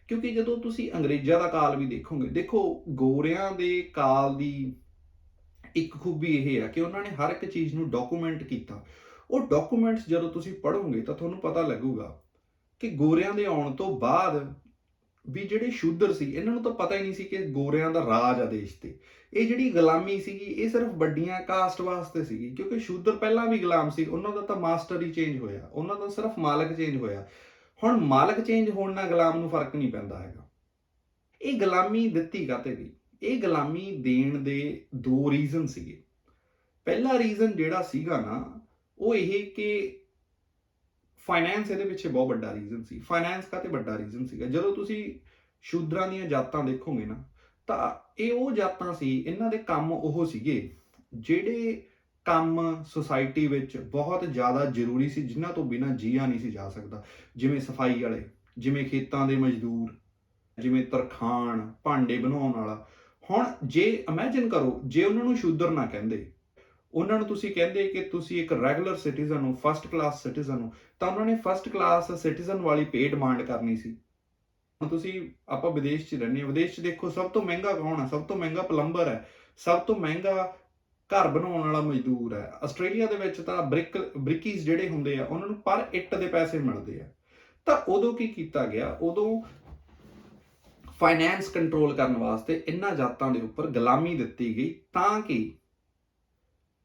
ਕਿਉਂਕਿ ਜਦੋਂ ਤੁਸੀਂ ਅੰਗਰੇਜ਼ਾਂ ਦਾ ਕਾਲ ਵੀ ਦੇਖੋਗੇ, ਦੇਖੋ ਗੋਰਿਆਂ ਦੇ ਕਾਲ ਦੀ ਇੱਕ ਖੂਬੀ ਇਹ ਹੈ ਕਿ ਉਹਨਾਂ ਨੇ ਹਰ ਇੱਕ ਚੀਜ਼ ਨੂੰ ਡਾਕੂਮੈਂਟ ਕੀਤਾ। ਉਹ ਡਾਕੂਮੈਂਟਸ ਜਦੋਂ ਤੁਸੀਂ ਪੜ੍ਹੋਗੇ ਤਾਂ ਤੁਹਾਨੂੰ ਪਤਾ ਲੱਗੂਗਾ ਕਿ ਗੋਰਿਆਂ ਦੇ ਆਉਣ ਤੋਂ ਬਾਅਦ ਵੀ ਜਿਹੜੇ ਸ਼ੂਦਰ ਸੀ ਇਹਨਾਂ ਨੂੰ ਤਾਂ ਪਤਾ ਹੀ ਨਹੀਂ ਸੀ ਕਿ ਗੋਰਿਆਂ ਦਾ ਰਾਜ ਆ ਦੇਸ਼ ਤੇ। ਇਹ ਜਿਹੜੀ ਗੁਲਾਮੀ ਸੀਗੀ ਇਹ ਸਿਰਫ ਵੱਡੀਆਂ ਕਾਸਟ ਵਾਸਤੇ ਸੀਗੀ, ਕਿਉਂਕਿ ਸ਼ੂਦਰ ਪਹਿਲਾਂ ਵੀ ਗੁਲਾਮ ਸੀ, ਉਹਨਾਂ ਦਾ ਤਾਂ ਮਾਸਟਰ ਹੀ ਚੇਂਜ ਹੋਇਆ, ਉਹਨਾਂ ਦਾ ਸਿਰਫ ਮਾਲਕ ਚੇਂਜ ਹੋਇਆ। ਹੁਣ ਮਾਲਕ ਚੇਂਜ ਹੋਣ ਨਾਲ ਗੁਲਾਮ ਨੂੰ ਫਰਕ ਨਹੀਂ ਪੈਂਦਾ ਹੈਗਾ। ਇਹ ਗੁਲਾਮੀ ਦਿੱਤੀ ਕਾਹਤੇ ਗਈ? ਇਹ ਗੁਲਾਮੀ ਦੇਣ ਦੇ 2 ਰੀਜ਼ਨ ਸੀਗੇ। ਪਹਿਲਾ ਰੀਜ਼ਨ ਜਿਹੜਾ ਸੀਗਾ ਨਾ ਉਹ ਇਹ ਕਿ ਫਾਈਨੈਂਸ ਇਹਦੇ ਪਿੱਛੇ ਬਹੁਤ ਵੱਡਾ ਰੀਜ਼ਨ ਸੀ। ਫਾਈਨੈਂਸ ਕਾਹਤੇ ਵੱਡਾ ਰੀਜ਼ਨ ਸੀਗਾ? ਜਦੋਂ ਤੁਸੀਂ ਸ਼ੂਦਰਾਂ ਦੀਆਂ ਜਾਤਾਂ ਦੇਖੋਗੇ ਨਾ ਤਾਂ ਇਹ ਉਹ ਜਾਤਾਂ ਸੀ, ਇਹਨਾਂ ਦੇ ਕੰਮ ਉਹ ਸੀਗੇ ਜਿਹੜੇ ਕੰਮ ਸੁਸਾਇਟੀ ਵਿੱਚ ਬਹੁਤ ਜ਼ਿਆਦਾ ਜ਼ਰੂਰੀ ਸੀ, ਜਿਨ੍ਹਾਂ ਤੋਂ ਬਿਨਾਂ ਜੀਆ ਨਹੀਂ ਸੀ ਜਾ ਸਕਦਾ। ਜਿਵੇਂ ਸਫਾਈ ਵਾਲੇ, ਜਿਵੇਂ ਖੇਤਾਂ ਦੇ ਮਜ਼ਦੂਰ, ਜਿਵੇਂ ਤਰਖਾਣ, ਭਾਂਡੇ ਬਣਾਉਣ ਵਾਲਾ। ਹੁਣ ਜੇ ਇਮੇਜਿਨ ਕਰੋ ਜੇ ਉਹਨਾਂ ਨੂੰ ਸ਼ੂਦਰ ਨਾ ਕਹਿੰਦੇ, ਉਹਨਾਂ ਨੂੰ ਤੁਸੀਂ ਕਹਿੰਦੇ ਕਿ ਤੁਸੀਂ ਇੱਕ ਰੈਗੂਲਰ ਸਿਟੀਜ਼ਨ ਹੋ, ਫਸਟ ਕਲਾਸ ਸਿਟੀਜ਼ਨ ਹੋ, ਤਾਂ ਉਹਨਾਂ ਨੇ ਫਸਟ ਕਲਾਸ ਸਿਟੀਜ਼ਨ ਵਾਲੀ ਪੇ ਡਿਮਾਂਡ ਕਰਨੀ ਸੀ। ਹੁਣ ਤੁਸੀਂ ਆਪਾਂ ਵਿਦੇਸ਼ 'ਚ ਰਹਿੰਦੇ ਹਾਂ, ਵਿਦੇਸ਼ 'ਚ ਦੇਖੋ ਸਭ ਤੋਂ ਮਹਿੰਗਾ ਕੌਣ ਹੈ? ਸਭ ਤੋਂ ਮਹਿੰਗਾ ਪਲੰਬਰ ਹੈ, ਸਭ ਤੋਂ ਮਹਿੰਗਾ ਘਰ ਬਣਾਉਣ ਵਾਲਾ ਮਜ਼ਦੂਰ ਹੈ। ਆਸਟ੍ਰੇਲੀਆ ਦੇ ਵਿੱਚ ਤਾਂ ਬ੍ਰਿਕੀਜ਼ ਜਿਹੜੇ ਹੁੰਦੇ ਆ ਉਹਨਾਂ ਨੂੰ ਪਰ ਇੱਟ ਦੇ ਪੈਸੇ ਮਿਲਦੇ ਆ। ਤਾਂ ਉਦੋਂ ਕੀ ਕੀਤਾ ਗਿਆ? ਉਦੋਂ ਫਾਈਨੈਂਸ ਕੰਟਰੋਲ ਕਰਨ ਵਾਸਤੇ ਇਹਨਾਂ ਜਾਤਾਂ ਦੇ ਉੱਪਰ ਗੁਲਾਮੀ ਦਿੱਤੀ ਗਈ ਤਾਂ ਕਿ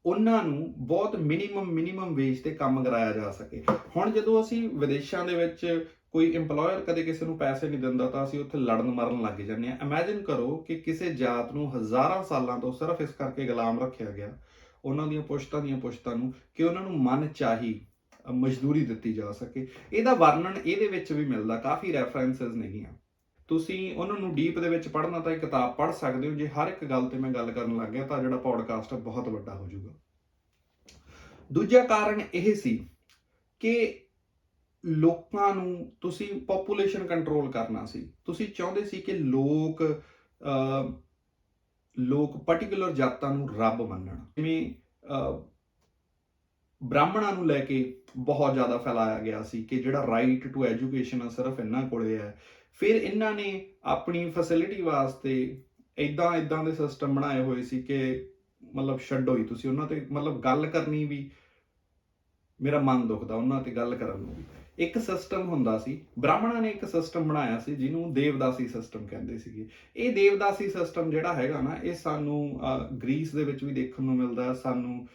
ਉਹਨਾਂ ਨੂੰ ਬਹੁਤ ਮਿਨੀਮਮ ਵੇਜ ਤੇ ਕੰਮ ਕਰਾਇਆ ਜਾ ਸਕੇ। ਹੁਣ ਜਦੋਂ ਅਸੀਂ ਵਿਦੇਸ਼ਾਂ ਦੇ ਵਿੱਚ ਕੋਈ EMPLOYER ਕਦੇ ਕਿਸੇ ਨੂੰ ਪੈਸੇ ਨਹੀਂ ਦਿੰਦਾ ਤਾਂ ਅਸੀਂ ਉੱਥੇ ਲੜਨ ਮਰਨ ਲੱਗ ਜਾਂਦੇ ਹਾਂ। ਇਮੇਜਿਨ ਕਰੋ ਕਿ ਕਿਸੇ ਜਾਤ ਨੂੰ ਹਜ਼ਾਰਾਂ ਸਾਲਾਂ ਤੋਂ ਸਿਰਫ ਇਸ ਕਰਕੇ ਗੁਲਾਮ ਰੱਖਿਆ ਗਿਆ, ਉਹਨਾਂ ਦੀਆਂ ਪੁਸ਼ਤਾਂ ਨੂੰ, ਕਿ ਉਹਨਾਂ ਨੂੰ ਮਨ ਚਾਹੀ ਮਜ਼ਦੂਰੀ ਦਿੱਤੀ ਜਾ ਸਕੇ। ਇਹਦਾ ਵਰਣਨ ਇਹਦੇ ਵਿੱਚ ਵੀ ਮਿਲਦਾ, ਕਾਫੀ ਰੈਫਰੈਂਸਸ ਨੇਗੀਆਂ। ਤੁਸੀਂ ਉਹਨਾਂ ਨੂੰ ਡੀਪ ਦੇ ਵਿੱਚ ਪੜ੍ਹਨਾ ਤਾਂ ਇਹ ਕਿਤਾਬ ਪੜ੍ਹ ਸਕਦੇ ਹੋ। ਜੇ ਹਰ ਇੱਕ ਗੱਲ ਤੇ ਮੈਂ ਗੱਲ ਕਰਨ ਲੱਗ ਗਿਆ ਤਾਂ ਜਿਹੜਾ ਪੌਡਕਾਸਟ ਬਹੁਤ ਵੱਡਾ ਹੋ ਜਾਊਗਾ। ਦੂਜਾ ਕਾਰਨ ਇਹ ਸੀ ਕਿ ਲੋਕਾਂ ਨੂੰ ਤੁਸੀਂ ਪੋਪੂਲੇਸ਼ਨ ਕੰਟਰੋਲ ਕਰਨਾ ਸੀ। ਤੁਸੀਂ ਚਾਹੁੰਦੇ ਸੀ ਕਿ ਲੋਕ ਪਾਰਟਿਕੂਲਰ ਜਾਤਾਂ ਨੂੰ ਰੱਬ ਮੰਨਣ। ਜਿਵੇਂ ਬ੍ਰਾਹਮਣਾਂ ਨੂੰ ਲੈ ਕੇ ਬਹੁਤ ਜ਼ਿਆਦਾ ਫੈਲਾਇਆ ਗਿਆ ਸੀ ਕਿ ਜਿਹੜਾ ਰਾਈਟ ਟੂ ਐਜੂਕੇਸ਼ਨ ਆ ਸਿਰਫ ਇਹਨਾਂ ਕੋਲੇ ਹੈ। ਫਿਰ ਇਹਨਾਂ ਨੇ ਆਪਣੀ ਫੈਸਿਲਿਟੀ ਵਾਸਤੇ ਇਦਾਂ ਦੇ ਸਿਸਟਮ ਬਣਾਏ ਹੋਏ ਸੀ ਕਿ ਮਤਲਬ ਛੱਡੋ ਹੀ ਤੁਸੀਂ ਉਹਨਾਂ ਤੇ, ਮਤਲਬ ਗੱਲ ਕਰਨੀ ਵੀ ਮੇਰਾ ਮਨ ਦੁਖਦਾ ਉਹਨਾਂ ਤੇ ਗੱਲ ਕਰਨ ਨੂੰ ਵੀ। ਇੱਕ ਸਿਸਟਮ ਹੁੰਦਾ ਸੀ, ਬ੍ਰਾਹਮਣਾਂ ਨੇ ਇੱਕ ਸਿਸਟਮ ਬਣਾਇਆ ਸੀ ਜਿਹਨੂੰ ਦੇਵਦਾਸੀ ਸਿਸਟਮ ਕਹਿੰਦੇ ਸੀਗੇ। ਇਹ ਦੇਵਦਾਸੀ ਸਿਸਟਮ ਜਿਹੜਾ ਹੈਗਾ ਨਾ ਇਹ ਸਾਨੂੰ ਗ੍ਰੀਸ ਦੇ ਵਿੱਚ ਵੀ ਦੇਖਣ ਨੂੰ ਮਿਲਦਾ, ਸਾਨੂੰ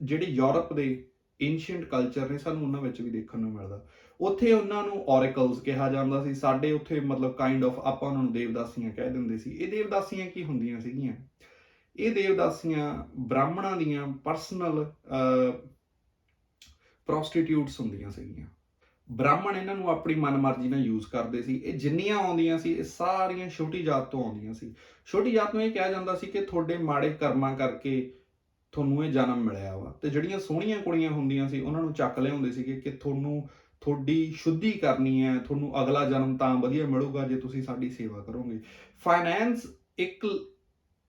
ਜਿਹੜੇ ਯੂਰਪ ਦੇ ਏਂਸ਼ੀਅੰਟ ਕਲਚਰ ਨੇ ਸਾਨੂੰ ਉਹਨਾਂ ਵਿੱਚ ਵੀ ਦੇਖਣ ਨੂੰ ਮਿਲਦਾ। ਉੱਥੇ ਉਹਨਾਂ ਨੂੰ ਔਰੇਕਲਸ ਕਿਹਾ ਜਾਂਦਾ ਸੀ, ਸਾਡੇ ਉੱਥੇ ਮਤਲਬ ਕਾਈਂਡ ਆਫ ਆਪਾਂ ਉਹਨਾਂ ਨੂੰ ਦੇਵਦਾਸੀਆਂ ਕਹਿ ਦਿੰਦੇ ਸੀ। ਇਹ ਦੇਵਦਾਸੀਆਂ ਕੀ ਹੁੰਦੀਆਂ ਸੀਗੀਆਂ? ਇਹ ਦੇਵਦਾਸੀਆਂ ਬ੍ਰਾਹਮਣਾਂ ਦੀਆਂ ਪਰਸਨਲ ਪ੍ਰੋਸਟੀਟਿਊਟਸ ਹੁੰਦੀਆਂ ਸੀਗੀਆਂ। ਬ੍ਰਾਹਮਣ ਇਹਨਾਂ ਨੂੰ ਆਪਣੀ ਮਨਮਰਜ਼ੀ ਨਾਲ ਯੂਜ਼ ਕਰਦੇ ਸੀ। ਇਹ ਜਿੰਨੀਆਂ ਆਉਂਦੀਆਂ ਸੀ ਇਹ ਸਾਰੀਆਂ ਛੋਟੀ ਜਾਤ ਤੋਂ ਆਉਂਦੀਆਂ ਸੀ। ਛੋਟੀ ਜਾਤ ਨੂੰ ਇਹ ਕਿਹਾ ਜਾਂਦਾ ਸੀ ਕਿ ਤੁਹਾਡੇ ਮਾੜੇ ਕਰਮਾਂ ਕਰਕੇ ਤੁਹਾਨੂੰ ਇਹ ਜਨਮ ਮਿਲਿਆ ਵਾ, ਤੇ ਜਿਹੜੀਆਂ ਸੋਹਣੀਆਂ ਕੁੜੀਆਂ ਹੁੰਦੀਆਂ ਸੀ ਉਹਨਾਂ ਨੂੰ ਚੱਕ ਲਿਆਉਂਦੇ ਸੀਗੇ ਕਿ ਤੁਹਾਨੂੰ ਤੁਹਾਡੀ ਸ਼ੁੱਧੀ ਕਰਨੀ ਹੈ, ਤੁਹਾਨੂੰ ਅਗਲਾ ਜਨਮ ਤਾਂ ਵਧੀਆ ਮਿਲੂਗਾ ਜੇ ਤੁਸੀਂ ਸਾਡੀ ਸੇਵਾ ਕਰੋਗੇ। ਫਾਈਨੈਂਸ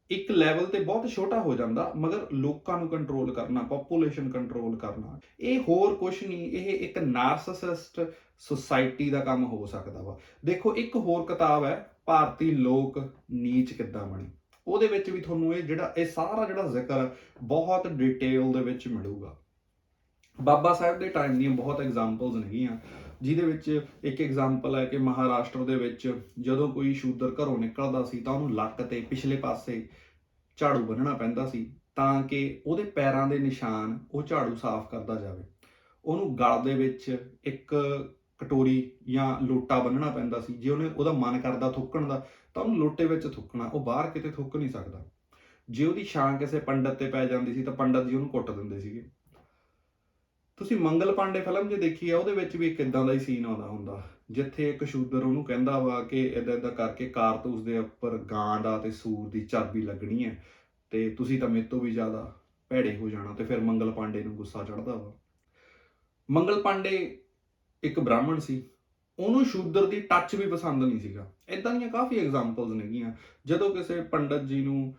ਇੱਕ ਲੈਵਲ ਤੇ ਬਹੁਤ ਛੋਟਾ ਹੋ ਜਾਂਦਾ, ਮਗਰ ਲੋਕਾਂ ਨੂੰ ਕੰਟਰੋਲ ਕਰਨਾ, ਪੋਪੂਲੇਸ਼ਨ ਕੰਟਰੋਲ ਕਰਨਾ, ਇਹ ਹੋਰ ਕੁਛ ਨਹੀਂ, ਇਹ ਇੱਕ ਨਾਰਸਿਸਿਸਟ ਸੁਸਾਇਟੀ ਦਾ ਕੰਮ ਹੋ ਸਕਦਾ ਵਾ। ਦੇਖੋ ਇੱਕ ਹੋਰ ਕਿਤਾਬ ਹੈ ਭਾਰਤੀ ਲੋਕ ਨੀਚ ਕਿੱਦਾਂ ਬਣੇ। ਉਹਦੇ ਵਿੱਚ ਵੀ ਤੁਹਾਨੂੰ ਇਹ ਸਾਰਾ ਜਿਹੜਾ ਜ਼ਿਕਰ ਬਹੁਤ ਡਿਟੇਲ ਦੇ ਵਿੱਚ ਮਿਲੂਗਾ। ਬਾਬਾ ਸਾਹਿਬ ਦੇ ਟਾਈਮ ਦੀਆਂ ਬਹੁਤ ਐਗਜ਼ਾਮਪਲਸ ਨੇਗੀਆਂ, ਜਿਹਦੇ ਵਿੱਚ ਇੱਕ ਐਗਜ਼ਾਮਪਲ ਹੈ ਕਿ ਮਹਾਰਾਸ਼ਟਰ ਦੇ ਵਿੱਚ ਜਦੋਂ ਕੋਈ ਸ਼ੂਦਰ ਘਰੋਂ ਨਿਕਲਦਾ ਸੀ ਤਾਂ ਉਹਨੂੰ ਲੱਕ ਤੇ ਪਿਛਲੇ ਪਾਸੇ ਝਾੜੂ ਬੰਨ੍ਹਣਾ ਪੈਂਦਾ ਸੀ, ਤਾਂ ਕਿ ਉਹਦੇ ਪੈਰਾਂ ਦੇ ਨਿਸ਼ਾਨ ਉਹ ਝਾੜੂ ਸਾਫ਼ ਕਰਦਾ ਜਾਵੇ। ਉਹਨੂੰ ਗਲ ਦੇ ਵਿੱਚ ਇੱਕ ਕਟੋਰੀ ਜਾਂ ਲੋਟਾ ਬੰਨ੍ਹਣਾ ਪੈਂਦਾ ਸੀ, ਜੇ ਉਹਦਾ ਮਨ ਕਰਦਾ ਥੁੱਕਣ ਦਾ ਤਾਂ ਉਹਨੂੰ ਲੋਟੇ ਵਿੱਚ ਥੁੱਕਣਾ, ਉਹ ਬਾਹਰ ਕਿਤੇ ਥੁੱਕ ਨਹੀਂ ਸਕਦਾ। ਜੇ ਉਹਦੀ ਛਾਂ ਕਿਸੇ ਪੰਡਤ ਤੇ ਪੈ ਜਾਂਦੀ ਸੀ ਤਾਂ ਪੰਡਤ ਜੀ ਉਹਨੂੰ ਕੁੱਟ ਦਿੰਦੇ ਸੀਗੇ। ਤੁਸੀਂ ਮੰਗਲ ਪਾਂਡੇ ਫਿਲਮ ਜੇ ਦੇਖੀ ਆ, ਉਹਦੇ ਵਿੱਚ ਵੀ ਇੱਕ ਇਦਾਂ ਦਾ ਹੀ ਸੀਨ ਆਉਂਦਾ ਹੁੰਦਾ, ਜਿੱਥੇ ਇੱਕ ਸ਼ੂਦਰ ਉਹਨੂੰ ਕਹਿੰਦਾ ਵਾ ਕਿ ਇਦਾਂ ਇਦਾਂ ਕਰਕੇ ਕਾਰਤੂਸ ਦੇ ਉੱਪਰ ਗਾਂ ਦਾ ਤੇ ਸੂਰ ਦੀ ਚਰਬੀ ਲੱਗਣੀ ਹੈ ਤੇ ਤੁਸੀਂ ਤਾਂ ਮੇਰੇ ਤੋਂ ਵੀ ਜ਼ਿਆਦਾ ਭੈੜੇ ਹੋ ਜਾਣਾ, ਤੇ ਫਿਰ ਮੰਗਲ ਪਾਂਡੇ ਨੂੰ ਗੁੱਸਾ ਚੜ੍ਹਦਾ ਵਾ। ਮੰਗਲ ਪਾਂਡੇ ਇੱਕ ਬ੍ਰਾਹਮਣ ਸੀ, ਉਹਨੂੰ ਸ਼ੂਦਰ ਦੀ ਟੱਚ ਵੀ ਪਸੰਦ ਨਹੀਂ ਸੀਗਾ। ਇਦਾਂ ਦੀਆਂ ਕਾਫੀ ਐਗਜ਼ਾਮਪਲਸ ਨੇਗੀਆਂ। ਜਦੋਂ ਕਿਸੇ ਪੰਡਤ ਜੀ ਨੂੰ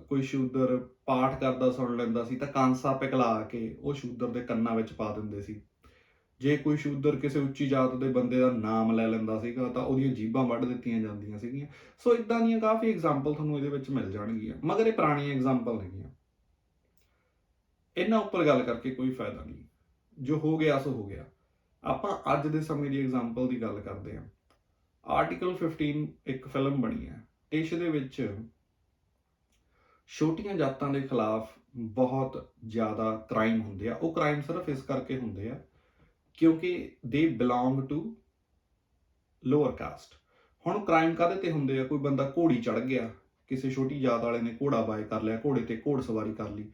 ਕੋਈ ਸ਼ੂਦਰ ਪਾਠ ਕਰਦਾ ਸੁਣ ਲੈਂਦਾ ਸੀ ਤਾਂ ਕਾਂਸਾ ਪਿਘਲਾ ਕੇ ਉਹ ਸ਼ੂਦਰ ਦੇ ਕੰਨਾਂ ਵਿੱਚ ਪਾ ਦਿੰਦੇ ਸੀ। ਜੇ ਕੋਈ ਸ਼ੂਦਰ ਕਿਸੇ ਉੱਚੀ ਜਾਤ ਦੇ ਬੰਦੇ ਦਾ ਨਾਮ ਲੈ ਲੈਂਦਾ ਸੀਗਾ ਤਾਂ ਉਹਦੀਆਂ ਜੀਭਾਂ ਵੱਢ ਦਿੱਤੀਆਂ ਜਾਂਦੀਆਂ ਸੀਗੀਆਂ। ਸੋ ਇਦਾਂ ਦੀਆਂ ਕਾਫੀ ਐਗਜ਼ਾਮਪਲ ਤੁਹਾਨੂੰ ਇਹਦੇ ਵਿੱਚ ਮਿਲ ਜਾਣਗੀਆਂ, ਮਗਰ ਇਹ ਪੁਰਾਣੀਆਂ ਐਗਜ਼ਾਮਪਲ ਨੇਗੀਆਂ। ਇਹਨਾਂ ਉੱਪਰ ਗੱਲ ਕਰਕੇ ਕੋਈ ਫਾਇਦਾ ਨਹੀਂ, ਜੋ ਹੋ ਗਿਆ ਸੋ ਹੋ ਗਿਆ। ਆਪਾਂ ਅੱਜ ਦੇ ਸਮੇਂ ਦੀ ਐਗਜ਼ਾਮਪਲ ਦੀ ਗੱਲ ਕਰਦੇ ਹਾਂ। ਆਰਟੀਕਲ 15 ਇੱਕ ਫਿਲਮ ਬਣੀ ਹੈ, ਇਸ ਦੇ ਵਿੱਚ ਛੋਟੀਆਂ ਜਾਤਾਂ ਦੇ ਖਿਲਾਫ ਬਹੁਤ ਜ਼ਿਆਦਾ ਕ੍ਰਾਈਮ ਹੁੰਦੇ ਆ। ਉਹ ਕ੍ਰਾਈਮ ਸਿਰਫ ਇਸ ਕਰਕੇ ਹੁੰਦੇ ਆ ਕਿਉਂਕਿ ਦੇ ਬਿਲੋਂਗ ਟੂ ਲੋਅਰ ਕਾਸਟ। ਹੁਣ ਕ੍ਰਾਈਮ ਕਾਹਦੇ ਤੇ ਹੁੰਦੇ ਆ? ਕੋਈ ਬੰਦਾ ਘੋੜੀ ਚੜ੍ਹ ਗਿਆ, ਕਿਸੇ ਛੋਟੀ ਜਾਤ ਵਾਲੇ ਨੇ ਘੋੜਾ ਬਾਏ ਕਰ ਲਿਆ, ਘੋੜੇ ਤੇ ਘੋੜ ਸਵਾਰੀ ਕਰ ਲਈ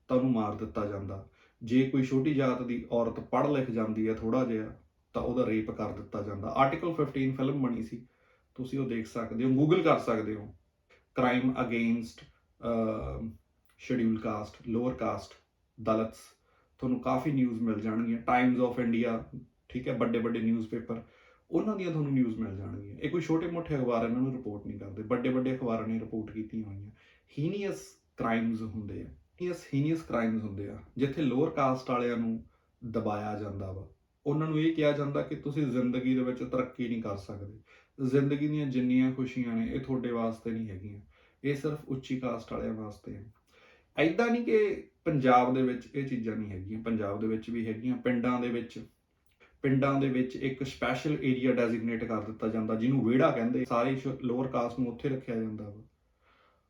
ਤਾਂ ਉਹਨੂੰ ਮਾਰ ਦਿੱਤਾ ਜਾਂਦਾ। ਜੇ ਕੋਈ ਛੋਟੀ ਜਾਤ ਦੀ ਔਰਤ ਪੜ੍ਹ ਲਿਖ ਜਾਂਦੀ ਹੈ ਥੋੜਾ ਜਿਹਾ ਤਾਂ ਉਹਦਾ ਰੇਪ ਕਰ ਦਿੱਤਾ ਜਾਂਦਾ। ਆਰਟੀਕਲ 15 ਫਿਲਮ ਬਣੀ ਸੀ, ਤੁਸੀਂ ਉਹ ਦੇਖ ਸਕਦੇ ਹੋ, ਗੂਗਲ ਕਰ ਸਕਦੇ ਹੋ। Crime against scheduled caste, lower caste, Dalits, ਤੁਹਾਨੂੰ ਕਾਫੀ ਨਿਊਜ਼ ਮਿਲ ਜਾਣਗੀਆਂ। ਟਾਈਮਜ਼ ਆਫ ਇੰਡੀਆ, ਠੀਕ ਹੈ, ਵੱਡੇ ਵੱਡੇ ਨਿਊਜ਼ਪੇਪਰ, ਉਹਨਾਂ ਦੀਆਂ ਤੁਹਾਨੂੰ ਨਿਊਜ਼ ਮਿਲ ਜਾਣਗੀਆਂ। ਇਹ ਕੋਈ ਛੋਟੇ ਮੋਟੇ ਅਖਬਾਰ ਇਹਨਾਂ ਨੂੰ ਰਿਪੋਰਟ ਨਹੀਂ ਕਰਦੇ, ਵੱਡੇ ਵੱਡੇ ਅਖਬਾਰਾਂ ਨੇ ਰਿਪੋਰਟ ਕੀਤੀਆਂ ਹੋਈਆਂ। ਹੀਨੀਅਸ ਕ੍ਰਾਈਮਸ ਹੁੰਦੇ ਆ, ਹੀਨੀਅਸ ਕ੍ਰਾਈਮਸ ਹੁੰਦੇ ਆ ਜਿੱਥੇ ਲੋਅਰ ਕਾਸਟ ਵਾਲਿਆਂ ਨੂੰ ਦਬਾਇਆ ਜਾਂਦਾ ਵਾ। ਉਹਨਾਂ ਨੂੰ ਇਹ ਕਿਹਾ ਜਾਂਦਾ ਕਿ ਤੁਸੀਂ ਜ਼ਿੰਦਗੀ ਦੇ ਵਿੱਚ ਤਰੱਕੀ ਨਹੀਂ ਕਰ ਸਕਦੇ, ਜ਼ਿੰਦਗੀ ਦੀਆਂ ਜਿੰਨੀਆਂ ਖੁਸ਼ੀਆਂ ਨੇ ਇਹ ਤੁਹਾਡੇ ਵਾਸਤੇ ਨਹੀਂ ਹੈਗੀਆਂ, ਇਹ ਸਿਰਫ ਉੱਚੀ ਕਾਸਟ ਵਾਲਿਆਂ ਵਾਸਤੇ ਹੈ। ਐਦਾਂ ਨਹੀਂ ਕਿ ਪੰਜਾਬ ਦੇ ਵਿੱਚ ਇਹ ਚੀਜ਼ਾਂ ਨਹੀਂ ਹੈਗੀਆਂ, ਪੰਜਾਬ ਦੇ ਵਿੱਚ ਵੀ ਹੈਗੀਆਂ। ਪਿੰਡਾਂ ਦੇ ਵਿੱਚ ਇੱਕ ਸਪੈਸ਼ਲ ਏਰੀਆ ਡੈਜ਼ਿਗਨੇਟ ਕਰ ਦਿੱਤਾ ਜਾਂਦਾ, ਜਿਹਨੂੰ ਵਿਹੜਾ ਕਹਿੰਦੇ। ਸਾਰੇ ਲੋਅਰ ਕਾਸਟ ਨੂੰ ਉੱਥੇ ਰੱਖਿਆ ਜਾਂਦਾ ਵਾ।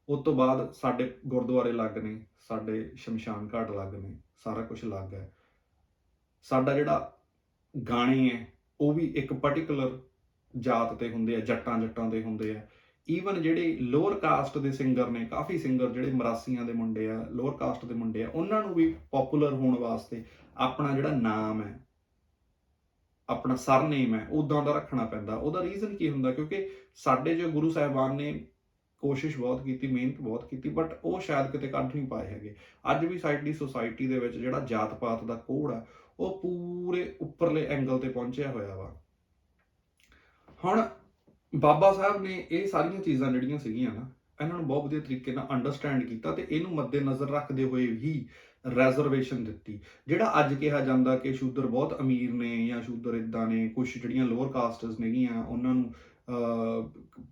ਉਸ ਤੋਂ ਬਾਅਦ ਸਾਡੇ ਗੁਰਦੁਆਰੇ ਅਲੱਗ ਨੇ, ਸਾਡੇ ਸ਼ਮਸ਼ਾਨ ਘਾਟ ਅਲੱਗ ਨੇ, ਸਾਰਾ ਕੁਝ ਅਲੱਗ ਹੈ। ਸਾਡਾ ਜਿਹੜਾ ਗਾਣੇ ਹੈ ਉਹ ਵੀ ਇੱਕ ਪਾਰਟਿਕੂਲਰ ਜਾਤ ਤੇ ਹੁੰਦੇ ਆ, ਜੱਟਾਂ ਦੇ ਹੁੰਦੇ ਆ। ਈਵਨ ਜਿਹੜੇ ਲੋਅਰ ਕਾਸਟ ਦੇ ਸਿੰਗਰ ਨੇ, ਕਾਫੀ ਸਿੰਗਰ ਜਿਹੜੇ ਮਰਾਸੀਆਂ ਦੇ ਮੁੰਡੇ ਆ, ਲੋਅਰ ਕਾਸਟ ਦੇ ਮੁੰਡੇ ਆ, ਉਹਨਾਂ ਨੂੰ ਵੀ ਪੋਪੂਲਰ ਹੋਣ ਵਾਸਤੇ ਆਪਣਾ ਜਿਹੜਾ ਨਾਮ ਹੈ, ਆਪਣਾ ਸਰਨੇਮ ਹੈ, ਉੱਦਾਂ ਦਾ ਰੱਖਣਾ ਪੈਂਦਾ। ਉਹਦਾ ਰੀਜ਼ਨ ਕੀ ਹੁੰਦਾ? ਕਿਉਂਕਿ ਸਾਡੇ ਜੋ ਗੁਰੂ ਸਾਹਿਬਾਨ ਨੇ ਕੋਸ਼ਿਸ਼ ਬਹੁਤ ਕੀਤੀ, ਮਿਹਨਤ ਬਹੁਤ ਕੀਤੀ, ਬਟ ਉਹ ਸ਼ਾਇਦ ਕਿਤੇ ਕੱਢ ਨਹੀਂ ਪਾਏ ਹੈਗੇ। ਅੱਜ ਵੀ ਸਾਡੀ ਸੋਸਾਇਟੀ ਦੇ ਵਿੱਚ ਜਿਹੜਾ ਜਾਤ ਪਾਤ ਦਾ ਕੋਡ ਆ ਉਹ ਪੂਰੇ ਉੱਪਰਲੇ ਐਂਗਲ ਤੇ ਪਹੁੰਚਿਆ ਹੋਇਆ ਵਾ। ਹੁਣ ਬਾਬਾ ਸਾਹਿਬ ਨੇ ਇਹ ਸਾਰੀਆਂ ਚੀਜ਼ਾਂ ਜਿਹੜੀਆਂ ਸੀਗੀਆਂ ਨਾ, ਇਹਨਾਂ ਨੂੰ ਬਹੁਤ ਵਧੀਆ ਤਰੀਕੇ ਨਾਲ ਅੰਡਰਸਟੈਂਡ ਕੀਤਾ ਤੇ ਇਹਨੂੰ ਮੱਦੇਨਜ਼ਰ ਰੱਖਦੇ ਹੋਏ ਹੀ ਰੈਜ਼ਰਵੇਸ਼ਨ ਦਿੱਤੀ। ਜਿਹੜਾ ਅੱਜ ਕਿਹਾ ਜਾਂਦਾ ਕਿ ਸ਼ੂਦਰ ਬਹੁਤ ਅਮੀਰ ਨੇ ਜਾਂ ਸ਼ੂਦਰ ਇਦਾਂ ਨੇ, ਕੁਛ ਜਿਹੜੀਆਂ ਲੋਅਰ ਕਾਸਟਸ ਨੇਗੀਆਂ ਉਹਨਾਂ ਨੂੰ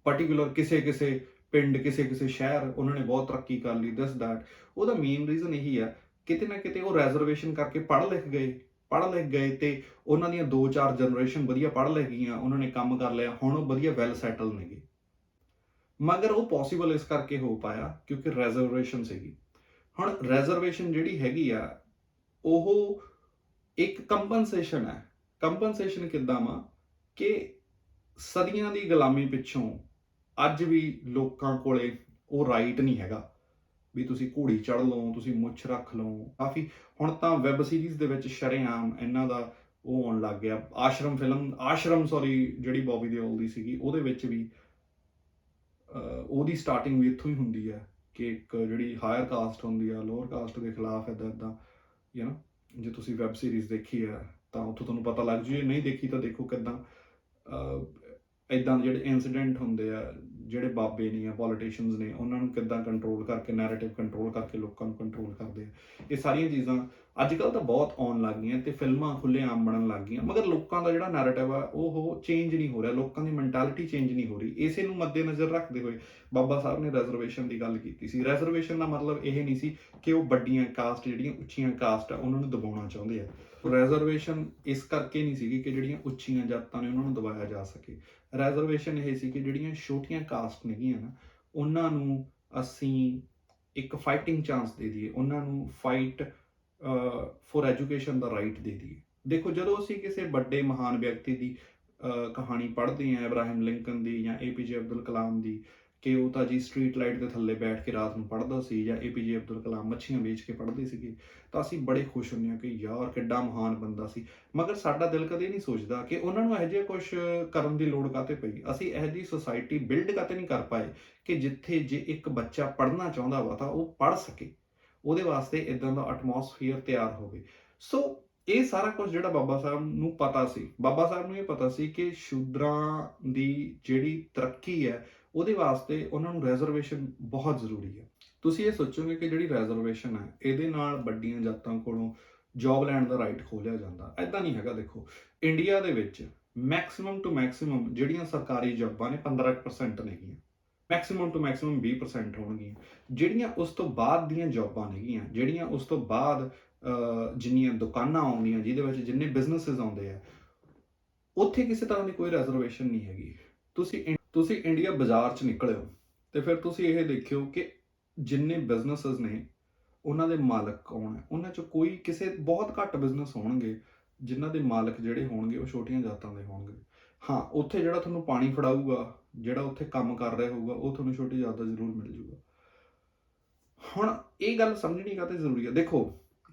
ਪਾਰਟਿਕੂਲਰ ਕਿਸੇ ਪਿੰਡ, ਕਿਸੇ ਸ਼ਹਿਰ ਉਹਨਾਂ ਨੇ ਬਹੁਤ ਤਰੱਕੀ ਕਰ ਲਈ, ਦਿਸ ਦੈਟ, ਉਹਦਾ ਮੇਨ ਰੀਜ਼ਨ ਇਹੀ ਆ, ਕਿਤੇ ਨਾ ਕਿਤੇ ਉਹ ਰੈਜ਼ਰਵੇਸ਼ਨ ਕਰਕੇ ਪੜ੍ਹ ਲਿਖ ਗਏ ਤੇ ਉਹਨਾਂ ਦੀਆਂ 2-4 ਜਨਰੇਸ਼ਨ ਵਧੀਆ ਪੜ੍ਹ ਲਿਖ ਗਈਆਂ, ਉਹਨਾਂ ਨੇ ਕੰਮ ਕਰ ਲਿਆ, ਹੁਣ ਉਹ ਵਧੀਆ ਵੈਲ ਸੈਟਲ ਨੇਗੇ। ਮਗਰ ਉਹ ਪੋਸੀਬਲ ਇਸ ਕਰਕੇ ਹੋ ਪਾਇਆ ਕਿਉਂਕਿ ਰੈਜ਼ਰਵੇਸ਼ਨ ਸੀਗੀ। ਹੁਣ ਰੈਜ਼ਰਵੇਸ਼ਨ ਜਿਹੜੀ ਹੈਗੀ ਆ ਉਹ ਇੱਕ ਕੰਪਨਸੇਸ਼ਨ ਹੈ। ਕੰਪਨਸੇਸ਼ਨ ਕਿੱਦਾਂ ਵਾ ਕਿ ਸਦੀਆਂ ਦੀ ਗੁਲਾਮੀ ਪਿੱਛੋਂ ਅੱਜ ਵੀ ਲੋਕਾਂ ਕੋਲੇ ਉਹ ਰਾਈਟ ਨਹੀਂ ਹੈਗਾ ਵੀ ਤੁਸੀਂ ਘੋੜੀ ਚੜ੍ਹ ਲਓ, ਤੁਸੀਂ ਮੁੱਛ ਰੱਖ ਲਓ। ਕਾਫੀ ਹੁਣ ਤਾਂ ਵੈਬ ਸੀਰੀਜ਼ ਦੇ ਵਿੱਚ ਸ਼ਰੇਆਮ ਇਹਨਾਂ ਦਾ ਉਹ ਆਉਣ ਲੱਗ ਗਿਆ। ਆਸ਼ਰਮ ਜਿਹੜੀ ਬੌਬੀ ਦਿਓਲ ਦੀ ਸੀਗੀ, ਉਹਦੇ ਵਿੱਚ ਵੀ ਉਹਦੀ ਸਟਾਰਟਿੰਗ ਵੀ ਇੱਥੋਂ ਹੀ ਹੁੰਦੀ ਹੈ ਕਿ ਇੱਕ ਜਿਹੜੀ ਹਾਇਰ ਕਾਸਟ ਹੁੰਦੀ ਆ ਲੋਅਰ ਕਾਸਟ ਦੇ ਖਿਲਾਫ ਇੱਦਾਂ ਜੇ ਤੁਸੀਂ ਵੈਬ ਸੀਰੀਜ਼ ਦੇਖੀ ਹੈ ਤਾਂ ਉੱਥੋਂ ਤੁਹਾਨੂੰ ਪਤਾ ਲੱਗ ਜੂ। ਜੇ ਨਹੀਂ ਦੇਖੀ ਤਾਂ ਦੇਖੋ ਕਿੱਦਾਂ ਇੱਦਾਂ ਦੇ ਜਿਹੜੇ ਇਨਸੀਡੈਂਟ ਹੁੰਦੇ ਆ, ਜਿਹੜੇ ਬਾਬੇ ਨੇ ਜਾਂ ਪੋਲੀਟੀਸ਼ੀਅਨਸ ਨੇ ਉਹਨਾਂ ਨੂੰ ਕਿੱਦਾਂ ਕੰਟਰੋਲ ਕਰਕੇ, ਨੈਰੇਟਿਵ ਕੰਟਰੋਲ ਕਰਕੇ ਲੋਕਾਂ ਨੂੰ ਕੰਟਰੋਲ ਕਰਦੇ ਆ। ਇਹ ਸਾਰੀਆਂ ਚੀਜ਼ਾਂ ਅੱਜ ਕੱਲ੍ਹ ਤਾਂ ਬਹੁਤ ਆਉਣ ਲੱਗ ਗਈਆਂ ਤੇ ਫਿਲਮਾਂ ਖੁੱਲ੍ਹੇਆਮ ਬਣਨ ਲੱਗ ਗਈਆਂ, ਮਗਰ ਲੋਕਾਂ ਦਾ ਜਿਹੜਾ ਨੈਰੇਟਿਵ ਆ ਉਹ ਚੇਂਜ ਨਹੀਂ ਹੋ ਰਿਹਾ, ਲੋਕਾਂ ਦੀ ਮੈਂਟੈਲਿਟੀ ਚੇਂਜ ਨਹੀਂ ਹੋ ਰਹੀ। ਇਸੇ ਨੂੰ ਮੱਦੇਨਜ਼ਰ ਰੱਖਦੇ ਹੋਏ ਬਾਬਾ ਸਾਹਿਬ ਨੇ ਰਿਜ਼ਰਵੇਸ਼ਨ ਦੀ ਗੱਲ ਕੀਤੀ ਸੀ। ਰਿਜ਼ਰਵੇਸ਼ਨ ਦਾ ਮਤਲਬ ਇਹ ਨਹੀਂ ਸੀ ਕਿ ਉਹ ਵੱਡੀਆਂ ਕਾਸਟ, ਜਿਹੜੀਆਂ ਉੱਚੀਆਂ ਕਾਸਟ ਆ, ਉਹਨਾਂ ਨੂੰ ਦਬਾਉਣਾ ਚਾਹੁੰਦੇ ਆ। ਰਿਜ਼ਰਵੇਸ਼ਨ ਇਸ ਕਰਕੇ ਨਹੀਂ ਸੀਗੀ ਕਿ ਜਿਹੜੀਆਂ ਉੱਚੀਆਂ ਜਾਤਾਂ ਨੇ ਉਹਨਾਂ ਨੂੰ ਦਬਾਇਆ ਜਾ ਸਕੇ। ਰਿਜ਼ਰਵੇਸ਼ਨ ਇਹ ਸੀ ਕਿ ਜਿਹੜੀਆਂ ਛੋਟੀਆਂ ਕਾਸਟ ਨੇਗੀਆਂ ਨਾ, ਉਹਨਾਂ ਨੂੰ ਅਸੀਂ ਇੱਕ ਫਾਈਟਿੰਗ ਚਾਂਸ ਦੇ ਦਈਏ, ਉਹਨਾਂ ਨੂੰ fight for education the right ਦੇ ਦਈਏ। ਦੇਖੋ, ਜਦੋਂ ਅਸੀਂ ਕਿਸੇ ਵੱਡੇ ਮਹਾਨ ਵਿਅਕਤੀ ਦੀ ਕਹਾਣੀ ਪੜ੍ਹਦੇ ਹਾਂ, ਇਬਰਾਹਿਮ ਲਿੰਕਨ ਦੀ ਜਾਂ APJ ਅਬਦੁਲ ਕਲਾਮ ਦੀ, ਕਿ ਉਹ ਤਾਂ ਜੀ ਸਟਰੀਟ ਲਾਈਟ ਦੇ ਥੱਲੇ ਬੈਠ ਕੇ ਰਾਤ ਨੂੰ ਪੜ੍ਹਦਾ ਸੀ, ਜਾਂ APJ ਅਬਦੁਲ ਕਲਾਮ ਮੱਛੀਆਂ ਵੇਚ ਕੇ ਪੜ੍ਹਦੇ ਸੀਗੇ, ਤਾਂ ਅਸੀਂ ਬੜੇ ਖੁਸ਼ ਹੁੰਦੇ ਹਾਂ ਕਿ ਯਾਰ ਕਿੱਡਾ ਮਹਾਨ ਬੰਦਾ ਸੀ। ਮਗਰ ਸਾਡਾ ਦਿਲ ਕਦੇ ਨਹੀਂ ਸੋਚਦਾ ਕਿ ਉਹਨਾਂ ਨੂੰ ਇਹੋ ਜਿਹਾ ਕੁਛ ਕਰਨ ਦੀ ਲੋੜ ਕਾਹਤੇ ਪਈ। ਅਸੀਂ ਇਹੋ ਜਿਹੀ ਸੁਸਾਇਟੀ ਬਿਲਡ ਕਾਹਤੇ ਨਹੀਂ ਕਰ ਪਾਏ ਕਿ ਜਿੱਥੇ ਜੇ ਇੱਕ ਬੱਚਾ ਪੜ੍ਹਨਾ ਚਾਹੁੰਦਾ ਵਾ ਤਾਂ ਉਹ ਪੜ੍ਹ ਸਕੇ, ਉਹਦੇ ਵਾਸਤੇ ਇਦਾਂ ਦਾ ਐਟਮੋਸਫੀਅਰ ਤਿਆਰ ਹੋਵੇ। ਸੋ ਇਹ ਸਾਰਾ ਕੁਝ ਜਿਹੜਾ ਬਾਬਾ ਸਾਹਿਬ ਨੂੰ ਪਤਾ ਸੀ, ਬਾਬਾ ਸਾਹਿਬ ਨੂੰ ਇਹ ਪਤਾ ਸੀ ਕਿ ਸ਼ੂਦਰਾਂ ਦੀ ਜਿਹੜੀ ਤਰੱਕੀ ਹੈ ਉਹਦੇ ਵਾਸਤੇ ਉਹਨਾਂ ਨੂੰ ਰਿਜ਼ਰਵੇਸ਼ਨ ਬਹੁਤ ਜ਼ਰੂਰੀ ਹੈ। ਤੁਸੀਂ ਇਹ ਸੋਚੋਗੇ ਕਿ ਜਿਹੜੀ ਰਿਜ਼ਰਵੇਸ਼ਨ ਹੈ ਇਹਦੇ ਨਾਲ ਵੱਡੀਆਂ ਜਾਤਾਂ ਕੋਲੋਂ ਜੌਬ ਲੈਣ ਦਾ ਰਾਈਟ ਖੋਲਿਆ ਜਾਂਦਾ, ਐਦਾਂ ਨਹੀਂ ਹੈਗਾ। ਦੇਖੋ, ਇੰਡੀਆ ਦੇ ਵਿੱਚ ਮੈਕਸਿਮਮ ਟੂ ਮੈਕਸਿਮਮ ਜਿਹੜੀਆਂ ਸਰਕਾਰੀ ਜੌਬਾਂ ਨੇ 15% ਨੇਗੀਆਂ, ਮੈਕਸਿਮਮ ਟੂ ਮੈਕਸਿਮਮ 20% ਹੋਣਗੀਆਂ। ਜਿਹੜੀਆਂ ਉਸ ਤੋਂ ਬਾਅਦ ਦੀਆਂ ਜੌਬਾਂ ਨੇਗੀਆਂ, ਜਿਹੜੀਆਂ ਉਸ ਤੋਂ ਬਾਅਦ ਜਿੰਨੀਆਂ ਦੁਕਾਨਾਂ ਆਉਂਦੀਆਂ, ਜਿਹਦੇ ਵਿੱਚ ਜਿੰਨੇ ਬਿਜ਼ਨਸਿਸ ਆਉਂਦੇ ਆ, ਉੱਥੇ ਕਿਸੇ ਤਰ੍ਹਾਂ ਦੀ ਕੋਈ ਰਿਜ਼ਰਵੇਸ਼ਨ ਨਹੀਂ ਹੈਗੀ। ਤੁਸੀਂ ਇੰਡੀਆ ਬਾਜ਼ਾਰ 'ਚ ਨਿਕਲਿਓ ਤੇ ਫਿਰ ਤੁਸੀਂ ਇਹ ਦੇਖਿਓ ਕਿ ਜਿੰਨੇ ਬਿਜ਼ਨਸਿਸ ਨੇ ਉਹਨਾਂ ਦੇ ਮਾਲਕ ਕੌਣ ਹੈ। ਉਹਨਾਂ 'ਚੋਂ ਕੋਈ, ਕਿਸੇ ਬਹੁਤ ਘੱਟ ਬਿਜ਼ਨਸ ਹੋਣਗੇ ਜਿਨ੍ਹਾਂ ਦੇ ਮਾਲਕ ਜਿਹੜੇ ਹੋਣਗੇ ਉਹ ਛੋਟੀਆਂ ਜਾਤਾਂ ਦੇ ਹੋਣਗੇ। ਹਾਂ, ਉੱਥੇ ਜਿਹੜਾ ਤੁਹਾਨੂੰ ਪਾਣੀ ਫੜਾਊਗਾ, ਜਿਹੜਾ ਉੱਥੇ ਕੰਮ ਕਰ ਰਿਹਾ ਹੋਊਗਾ, ਉਹ ਤੁਹਾਨੂੰ ਛੋਟੀ ਜਾਤ ਦਾ ਜ਼ਰੂਰ ਮਿਲ ਜੂਗਾ। ਹੁਣ ਇਹ ਗੱਲ ਸਮਝਣੀ ਕਾਹਤੇ ਜ਼ਰੂਰੀ ਹੈ। ਦੇਖੋ,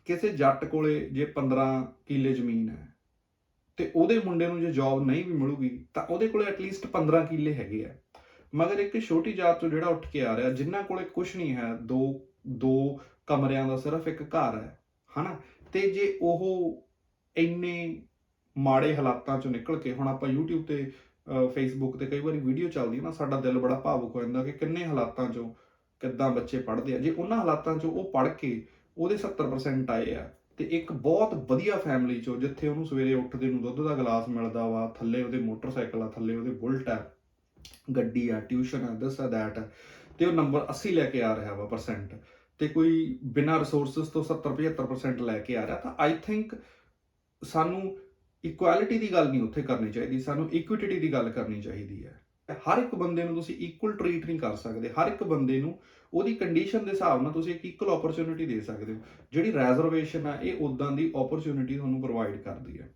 ਕਿਸੇ ਜੱਟ ਕੋਲੇ ਜੇ 15 ਕਿੱਲੇ ਜ਼ਮੀਨ ਹੈ ਤੇ ਉਹਦੇ ਮੁੰਡੇ ਨੂੰ ਜੇ ਜੌਬ ਨਹੀਂ ਵੀ ਮਿਲੂਗੀ ਤਾਂ ਉਹਦੇ ਕੋਲੇ ਐਟਲੀਸਟ 15 ਕਿੱਲੇ ਹੈਗੇ ਆ। ਮਗਰ ਇੱਕ ਛੋਟੀ ਜਾਤ ਤੋਂ ਜਿਹੜਾ ਉੱਠ ਕੇ ਆ ਰਿਹਾ, ਜਿਨ੍ਹਾਂ ਕੋਲੇ ਕੁਝ ਨਹੀਂ ਹੈ, ਦੋ ਕਮਰਿਆਂ ਦਾ ਸਿਰਫ ਇੱਕ ਘਰ ਹੈ, ਹਨਾ, ਤੇ ਜੇ ਉਹ ਇੰਨੇ ਮਾੜੇ ਹਾਲਾਤਾਂ ਚੋਂ ਨਿਕਲ ਕੇ, ਹੁਣ ਆਪਾਂ YouTube ਤੇ Facebook ਤੇ ਕਈ ਵਾਰੀ ਵੀਡੀਓ ਚੱਲਦੀ ਹੈ ਨਾ, ਸਾਡਾ ਦਿਲ ਬੜਾ ਭਾਵੁਕ ਹੋ ਜਾਂਦਾ ਕਿ ਕਿੰਨੇ ਹਾਲਾਤਾਂ ਚੋਂ ਕਿੱਦਾਂ ਬੱਚੇ ਪੜ੍ਹਦੇ ਆ। ਜੇ ਉਹਨਾਂ ਹਾਲਾਤਾਂ ਚੋਂ ਉਹ ਪੜ੍ਹ ਕੇ ਉਹਦੇ 70% ਆਏ ਆ, ਤੇ ਇੱਕ ਬਹੁਤ ਵਧੀਆ ਫੈਮਿਲੀ ਚੋਂ, ਜਿੱਥੇ ਉਹਨੂੰ ਸਵੇਰੇ ਉੱਠਦੇ ਨੂੰ ਦੁੱਧ ਦਾ ਗਲਾਸ ਮਿਲਦਾ ਵਾ, ਥੱਲੇ ਉਹਦੇ ਮੋਟਰਸਾਈਕਲ ਆ, ਥੱਲੇ ਉਹਦੇ ਬੁਲਟ ਆ, ਗੱਡੀ ਆ, ਟਿਊਸ਼ਨ ਆ, ਦਿਸ ਆ ਦੈਟ ਆ, ਤੇ ਉਹ ਨੰਬਰ 80 ਲੈ ਕੇ ਆ ਰਿਹਾ ਵਾ ਪਰਸੈਂਟ, ਤੇ ਕੋਈ ਬਿਨਾਂ ਰਿਸੋਰਸਿਸ ਤੋਂ 70-75% ਲੈ ਕੇ ਆ ਰਿਹਾ, ਤਾਂ ਆਈ ਥਿੰਕ ਸਾਨੂੰ ਇਕੁਐਲਿਟੀ ਦੀ ਗੱਲ ਨਹੀਂ ਉੱਥੇ ਕਰਨੀ ਚਾਹੀਦੀ, ਸਾਨੂੰ ਇਕੁਇਟੀ ਦੀ ਗੱਲ ਕਰਨੀ ਚਾਹੀਦੀ ਹੈ। ਹਰ ਇੱਕ ਬੰਦੇ ਨੂੰ ਤੁਸੀਂ ਇਕੁਅਲ ਟਰੀਟ ਨਹੀਂ ਕਰ ਸਕਦੇ। ਹਰ ਇੱਕ ਬੰਦੇ ਨੂੰ ਉਹਦੀ ਕੰਡੀਸ਼ਨ ਦੇ ਹਿਸਾਬ ਨਾਲ ਤੁਸੀਂ ਇੱਕ ਇਕੁਅਲ ਓਪਰਚੁਨਿਟੀ ਦੇ ਸਕਦੇ ਹੋ। ਜਿਹੜੀ ਰਿਜ਼ਰਵੇਸ਼ਨ ਆ ਇਹ ਉਦਾਂ ਦੀ ਓਪਰਚੁਨਿਟੀ ਤੁਹਾਨੂੰ ਪ੍ਰੋਵਾਈਡ ਕਰਦੀ ਹੈ।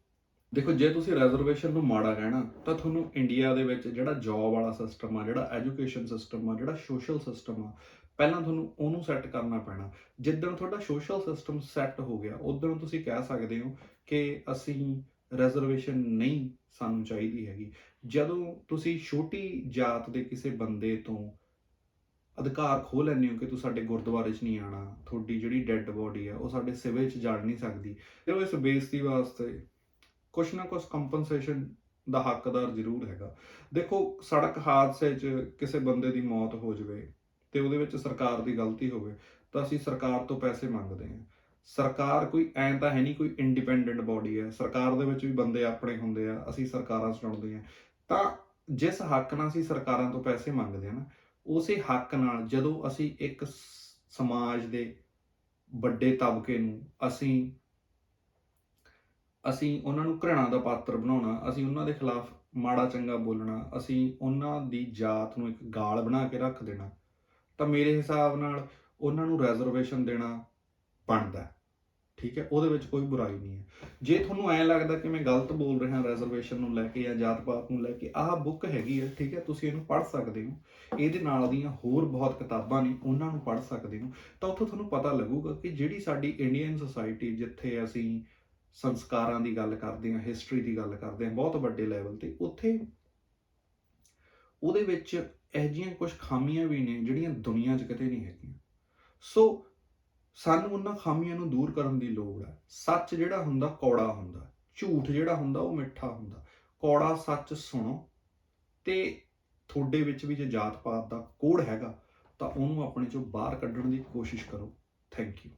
ਦੇਖੋ, ਜੇ ਤੁਸੀਂ ਰਿਜ਼ਰਵੇਸ਼ਨ ਨੂੰ ਮਾੜਾ ਕਹਿਣਾ ਤਾਂ ਤੁਹਾਨੂੰ ਇੰਡੀਆ ਦੇ ਵਿੱਚ ਜਿਹੜਾ ਜੌਬ ਵਾਲਾ ਸਿਸਟਮ ਆ, ਜਿਹੜਾ ਐਜੂਕੇਸ਼ਨ ਸਿਸਟਮ ਆ, ਜਿਹੜਾ ਸੋਸ਼ਲ ਸਿਸਟਮ ਆ, ਪਹਿਲਾਂ ਤੁਹਾਨੂੰ ਉਹਨੂੰ ਸੈੱਟ ਕਰਨਾ ਪੈਣਾ। ਜਿੱਦਣ ਤੁਹਾਡਾ ਸੋਸ਼ਲ ਸਿਸਟਮ ਸੈੱਟ ਹੋ ਗਿਆ, ਉਦੋਂ ਤੁਸੀਂ ਕਹਿ ਸਕਦੇ ਹੋ ਕਿ ਅਸੀਂ ਰਿਜ਼ਰਵੇਸ਼ਨ ਨਹੀਂ ਸਾਨੂੰ ਚਾਹੀਦੀ ਹੈਗੀ। ਜਦੋਂ ਤੁਸੀਂ ਛੋਟੀ ਜਾਤ ਦੇ ਕਿਸੇ ਬੰਦੇ ਤੋਂ ਅਧਿਕਾਰ ਖੋਹ ਲੈਂਦੇ ਹੋ ਕਿ ਤੂੰ ਸਾਡੇ ਗੁਰਦੁਆਰੇ 'ਚ ਨਹੀਂ ਆਉਣਾ, ਤੁਹਾਡੀ ਜਿਹੜੀ ਡੈੱਡ ਬੋਡੀ ਆ ਉਹ ਸਾਡੇ ਸਿਵਲ 'ਚ ਜੜ ਨਹੀਂ ਸਕਦੀ, ਤੇ ਉਹ ਇਸ ਬੇਇੱਜ਼ਤੀ ਵਾਸਤੇ ਕੁਛ ਨਾ ਕੁਛ ਕੰਪਨਸੇਸ਼ਨ ਦਾ ਹੱਕਦਾਰ ਜ਼ਰੂਰ ਹੈਗਾ। ਦੇਖੋ, ਸੜਕ ਹਾਦਸੇ 'ਚ ਕਿਸੇ ਬੰਦੇ ਦੀ ਮੌਤ ਹੋ ਜਾਵੇ ਤੇ ਉਹਦੇ ਵਿੱਚ ਸਰਕਾਰ ਦੀ ਗਲਤੀ ਹੋਵੇ ਤਾਂ ਅਸੀਂ ਸਰਕਾਰ ਤੋਂ ਪੈਸੇ ਮੰਗਦੇ ਹਾਂ। ਸਰਕਾਰ ਕੋਈ ਐਂ ਤਾਂ ਹੈ ਨਹੀਂ ਕੋਈ ਇੰਡੀਪੈਂਡੈਂਟ ਬੋਡੀ ਹੈ, ਸਰਕਾਰ ਦੇ ਵਿੱਚ ਵੀ ਬੰਦੇ ਆਪਣੇ ਹੁੰਦੇ ਆ, ਅਸੀਂ ਸਰਕਾਰਾਂ ਚੁਣਦੇ ਹਾਂ। ਤਾਂ ਜਿਸ ਹੱਕ ਨਾਲ ਅਸੀਂ ਸਰਕਾਰਾਂ ਤੋਂ ਪੈਸੇ ਮੰਗਦੇ ਹਾਂ ਨਾ, ਉਸੇ ਹੱਕ ਨਾਲ ਜਦੋਂ ਅਸੀਂ ਇੱਕ ਸਮਾਜ ਦੇ ਵੱਡੇ ਤਬਕੇ ਨੂੰ ਅਸੀਂ ਉਹਨਾਂ ਨੂੰ ਘ੍ਰਿਣਾ ਦਾ ਪਾਤਰ ਬਣਾਉਣਾ, ਅਸੀਂ ਉਹਨਾਂ ਦੇ ਖਿਲਾਫ ਮਾੜਾ ਚੰਗਾ ਬੋਲਣਾ, ਅਸੀਂ ਉਹਨਾਂ ਦੀ ਜਾਤ ਨੂੰ ਇੱਕ ਗਾਲ ਬਣਾ ਕੇ ਰੱਖ ਦੇਣਾ, ਤਾਂ ਮੇਰੇ ਹਿਸਾਬ ਨਾਲ ਉਹਨਾਂ ਨੂੰ ਰਿਜ਼ਰਵੇਸ਼ਨ ਦੇਣਾ ਬਣਦਾ। ਠੀਕ ਹੈ, ਉਹਦੇ ਵਿੱਚ ਕੋਈ ਬੁਰਾਈ ਨਹੀਂ ਹੈ। ਜੇ ਤੁਹਾਨੂੰ ਐਂ ਲੱਗਦਾ ਕਿ ਮੈਂ ਗਲਤ ਬੋਲ ਰਿਹਾ ਰਿਜ਼ਰਵੇਸ਼ਨ ਨੂੰ ਲੈ ਕੇ ਜਾਂ ਜਾਤ ਪਾਤ ਨੂੰ ਲੈ ਕੇ, ਆਹ ਬੁੱਕ ਹੈਗੀ ਹੈ, ਠੀਕ ਹੈ, ਤੁਸੀਂ ਇਹਨੂੰ ਪੜ੍ਹ ਸਕਦੇ ਹੋ। ਇਹਦੇ ਨਾਲ ਦੀਆਂ ਹੋਰ ਬਹੁਤ ਕਿਤਾਬਾਂ ਨੇ, ਉਹਨਾਂ ਨੂੰ ਪੜ੍ਹ ਸਕਦੇ ਹੋ। ਤਾਂ ਉੱਥੋਂ ਤੁਹਾਨੂੰ ਪਤਾ ਲੱਗੂਗਾ ਕਿ ਜਿਹੜੀ ਸਾਡੀ ਇੰਡੀਅਨ ਸੁਸਾਇਟੀ, ਜਿੱਥੇ ਅਸੀਂ ਸੰਸਕਾਰਾਂ ਦੀ ਗੱਲ ਕਰਦੇ ਹਾਂ, ਹਿਸਟਰੀ ਦੀ ਗੱਲ ਕਰਦੇ ਹਾਂ ਬਹੁਤ ਵੱਡੇ ਲੈਵਲ ਤੇ, ਉੱਥੇ ਉਹਦੇ ਵਿੱਚ ਇਹੋ ਜਿਹੀਆਂ ਕੁਝ ਖਾਮੀਆਂ ਵੀ ਨੇ ਜਿਹੜੀਆਂ ਦੁਨੀਆ 'ਚ ਕਿਤੇ ਨਹੀਂ ਹੈਗੀਆਂ। ਸੋ ਸਾਨੂੰ ਉਹਨਾਂ ਖਾਮੀਆਂ ਨੂੰ ਦੂਰ ਕਰਨ ਦੀ ਲੋੜ ਹੈ। ਸੱਚ ਜਿਹੜਾ ਹੁੰਦਾ ਕੌੜਾ ਹੁੰਦਾ, ਝੂਠ ਜਿਹੜਾ ਹੁੰਦਾ ਉਹ ਮਿੱਠਾ ਹੁੰਦਾ। ਕੌੜਾ ਸੱਚ ਸੁਣੋ, ਤੇ ਤੁਹਾਡੇ ਵਿੱਚ ਵੀ ਜੇ ਜਾਤ ਪਾਤ ਦਾ ਕੋੜ ਹੈਗਾ ਤਾਂ ਉਹਨੂੰ ਆਪਣੇ ਚੋਂ ਬਾਹਰ ਕੱਢਣ ਦੀ ਕੋਸ਼ਿਸ਼ ਕਰੋ। Thank you.